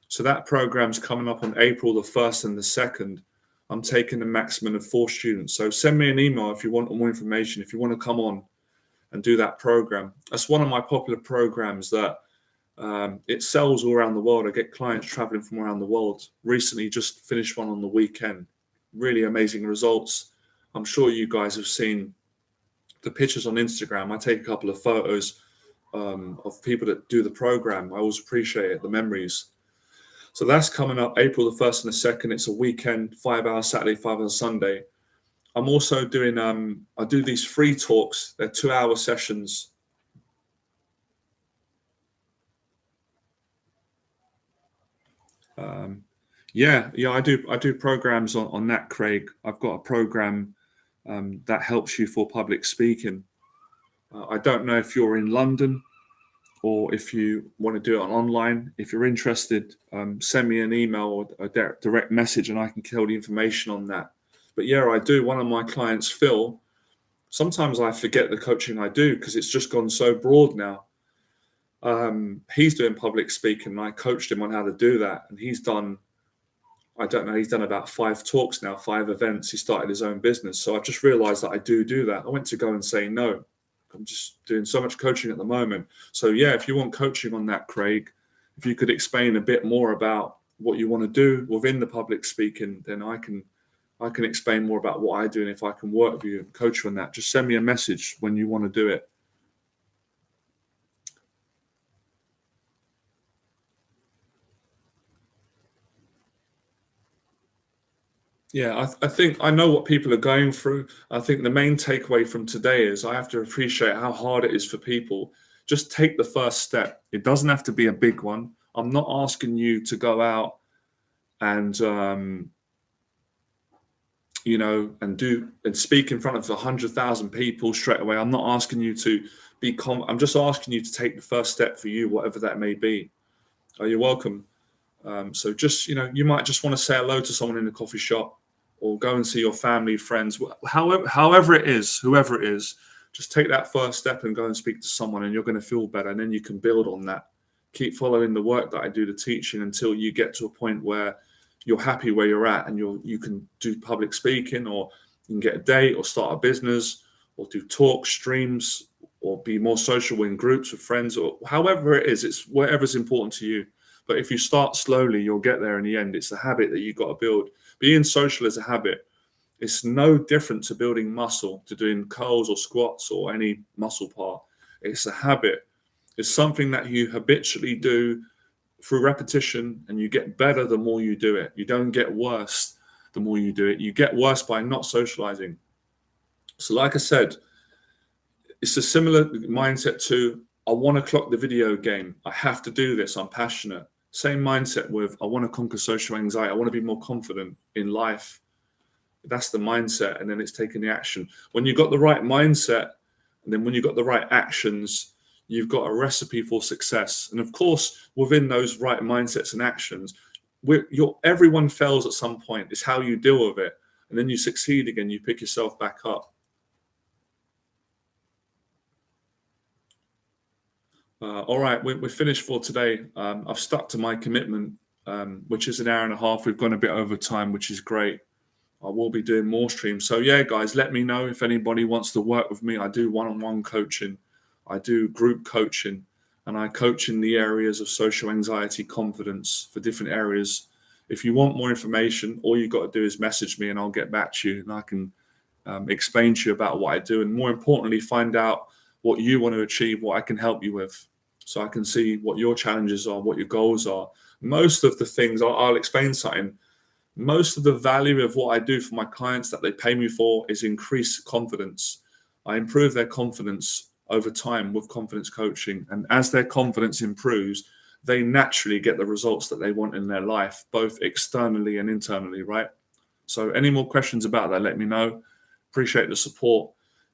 So that program's coming up on April the 1st and the 2nd. I'm taking a maximum of 4 students. So send me an email if you want more information, if you want to come on and do that program. That's one of my popular programs that it sells all around the world. I get clients traveling from around the world. Recently just finished one on the weekend. Really amazing results. I'm sure you guys have seen the pictures on Instagram. I take a couple of photos of people that do the program. I always appreciate it, the memories. So that's coming up April the 1st and the 2nd. It's a weekend, 5 hours Saturday, 5 hours Sunday. I'm also doing, I do these free talks. They're 2-hour sessions. I do programs on that, Craig. I've got a program that helps you for public speaking. I don't know if you're in London or if you want to do it online. If you're interested, send me an email or a direct message and I can tell the information on that. But yeah, I do. One of my clients, Phil, sometimes I forget the coaching I do because it's just gone so broad now. He's doing public speaking and I coached him on how to do that. And he's done about 5 talks now, 5 events. He started his own business. So I've just realized that I do that. I went to go and say no. I'm just doing so much coaching at the moment. So yeah, if you want coaching on that, Craig, if you could explain a bit more about what you want to do within the public speaking, then I can explain more about what I do. And if I can work with you and coach you on that, just send me a message when you want to do it. Yeah, I think I know what people are going through. I think the main takeaway from today is I have to appreciate how hard it is for people. Just take the first step. It doesn't have to be a big one. I'm not asking you to go out and and speak in front of 100,000 people straight away. I'm not asking you to be I'm just asking you to take the first step for you, whatever that may be. You're welcome. So just, you might just want to say hello to someone in the coffee shop. or go and see your family, friends, however it is, whoever it is, just take that first step and go and speak to someone, and you're going to feel better. And then you can build on that. Keep following the work that I do, the teaching, until you get to a point where you're happy where you're at, and you can do public speaking, or you can get a date, or start a business, or do talk streams, or be more social in groups with friends, or however it is. It's whatever's important to you. But if you start slowly, you'll get there in the end. It's a habit that you've got to build. Being social is a habit. It's no different to building muscle, to doing curls or squats or any muscle part. It's a habit. It's something that you habitually do through repetition, and you get better the more you do it. You don't get worse the more you do it. You get worse by not socializing. So like I said, it's a similar mindset to, I want to clock the video game. I have to do this. I'm passionate. Same mindset with, I want to conquer social anxiety. I want to be more confident in life. That's the mindset. And then it's taking the action. When you've got the right mindset, and then when you've got the right actions, you've got a recipe for success. And of course, within those right mindsets and actions, everyone fails at some point. It's how you deal with it. And then you succeed again. You pick yourself back up. All right, we're finished for today. I've stuck to my commitment, which is an hour and a half. We've gone a bit over time, which is great. I will be doing more streams. So yeah, guys, let me know if anybody wants to work with me. I do one-on-one coaching. I do group coaching, and I coach in the areas of social anxiety, confidence, for different areas. If you want more information, all you've got to do is message me, and I'll get back to you, and I can explain to you about what I do, and more importantly, find out what you want to achieve, what I can help you with, so I can see what your challenges are, what your goals are. Most of the things, I'll explain something. Most of the value of what I do for my clients that they pay me for is increase confidence. I improve their confidence over time with confidence coaching. And as their confidence improves, they naturally get the results that they want in their life, both externally and internally, right? So any more questions about that, let me know. Appreciate the support.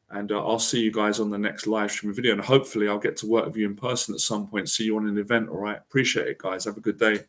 And I'll see you guys on the next live stream video. And hopefully I'll get to work with you in person at some point, see you on an event, all right? Appreciate it, guys. Have a good day.